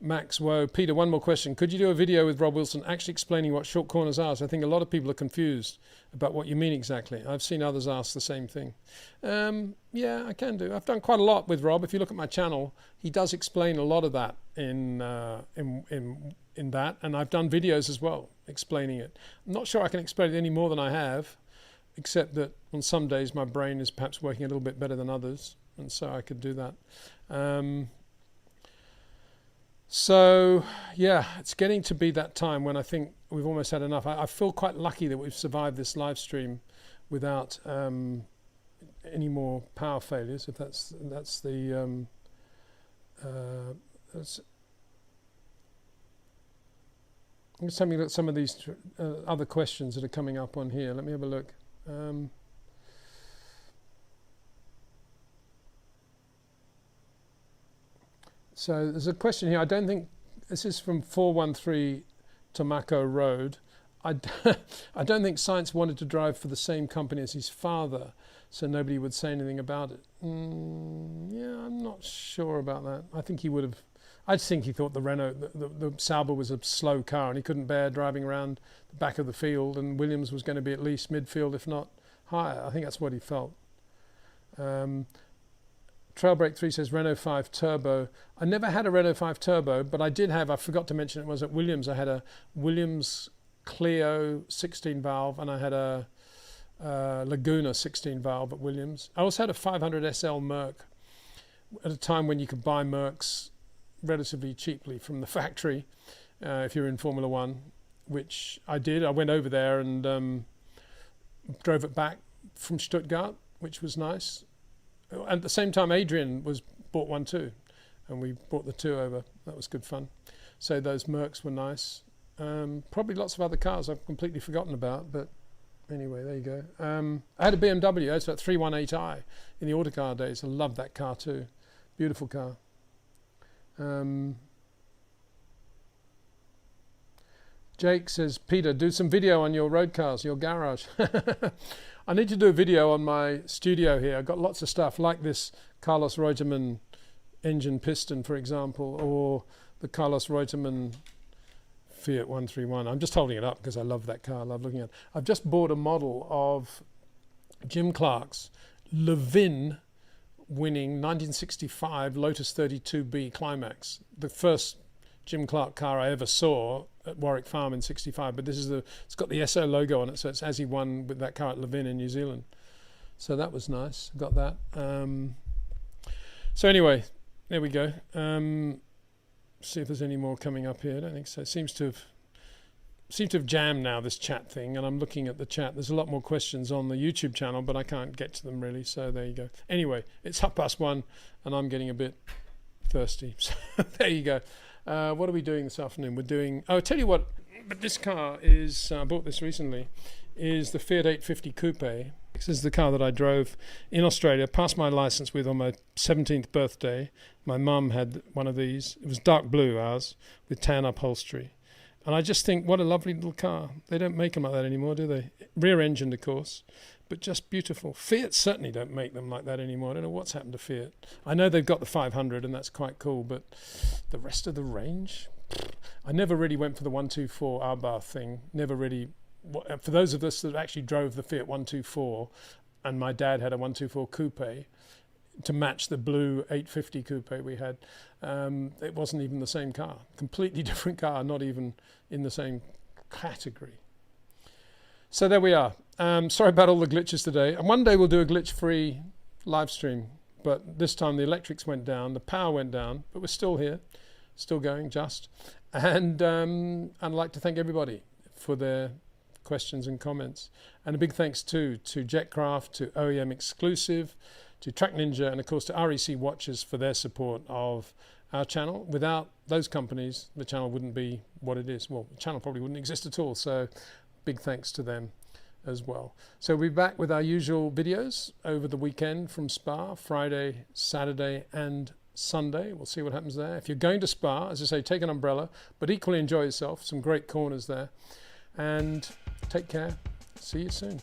Max Woe. Peter, one more question. Could you do a video with Rob Wilson actually explaining what short corners are? So I think a lot of people are confused about what you mean exactly. I've seen others ask the same thing. Yeah, I can do. I've done quite a lot with Rob. If you look at my channel, he does explain a lot of that in that, and I've done videos as well explaining it. I'm not sure I can explain it any more than I have, except that on some days my brain is perhaps working a little bit better than others, and so I could do that. So, yeah, it's getting to be that time when I think we've almost had enough. I feel quite lucky that we've survived this live stream without any more power failures, if that's the... Let's have a look at some of these other questions that are coming up on here. Let me have a look. So there's a question here. I don't think this is from 413 Tomaco Road. I don't think Sainz wanted to drive for the same company as his father, so nobody would say anything about it. Yeah, I'm not sure about that. I think he would have. I just think he thought the Renault, the Sauber was a slow car, and he couldn't bear driving around the back of the field, and Williams was going to be at least midfield, if not higher. I think that's what he felt. Trailbreak 3 says Renault 5 Turbo. I never had a Renault 5 Turbo, but I did have, I forgot to mention it, was at Williams. I had a Williams Clio 16 valve, and I had a Laguna 16 valve at Williams. I also had a 500 SL Merc at a time when you could buy Mercs relatively cheaply from the factory if you're in Formula One, which I did. I went over there and drove it back from Stuttgart, which was nice. At the same time, Adrian bought one too, and we brought the two over. That was good fun. So those Mercs were nice. Probably lots of other cars I've completely forgotten about, but anyway, there you go. I had a BMW. That's that 318i in the Autocar days. I loved that car too. Beautiful car. Jake says, Peter, do some video on your road cars, your garage. I need to do a video on my studio here. I've got lots of stuff like this Carlos Reutemann engine piston, for example, or the Carlos Reutemann Fiat 131. I'm just holding it up because I love that car. I love looking at it. I've just bought a model of Jim Clark's Levin winning 1965 Lotus 32B Climax, the first Jim Clark car I ever saw at Warwick Farm in 65, but this is it's got the SO logo on it, so it's as he won with that car at Levin in New Zealand. So that was nice, got that. So anyway, there we go. See if there's any more coming up here. I don't think so. It seems to have jammed now, this chat thing, and I'm looking at the chat. There's a lot more questions on the YouTube channel, but I can't get to them really, so there you go. Anyway, it's 1:30 and I'm getting a bit thirsty, so there you go. What are we doing this afternoon? We're doing... Oh, I'll tell you what, but this car is... I bought this recently, is the Fiat 850 Coupe. This is the car that I drove in Australia, passed my license with on my 17th birthday. My mum had one of these. It was dark blue, ours, with tan upholstery. And I just think, what a lovely little car. They don't make them like that anymore, do they? Rear-engined, of course, but just beautiful. Fiat certainly don't make them like that anymore. I don't know what's happened to Fiat. I know they've got the 500, and that's quite cool, but the rest of the range? I never really went for the 124 Abarth thing. Never really... For those of us that actually drove the Fiat 124, and my dad had a 124 Coupe, to match the blue 850 Coupe we had, it wasn't even the same car. Completely different car, not even in the same category. So there we are. Sorry about all the glitches today. And one day we'll do a glitch-free live stream, but this time the electrics went down, the power went down, but we're still here, still going, just. And I'd like to thank everybody for their questions and comments. And a big thanks to Jetcraft, to OEM Exclusive, to TrackNinja, and of course to REC Watches for their support of our channel. Without those companies, the channel wouldn't be what it is. Well, the channel probably wouldn't exist at all, so big thanks to them. as well. So we'll be back with our usual videos over the weekend from Spa, Friday, Saturday and Sunday. We'll see what happens there. If you're going to Spa, as I say, take an umbrella, but equally enjoy yourself. Some great corners there. And take care. See you soon.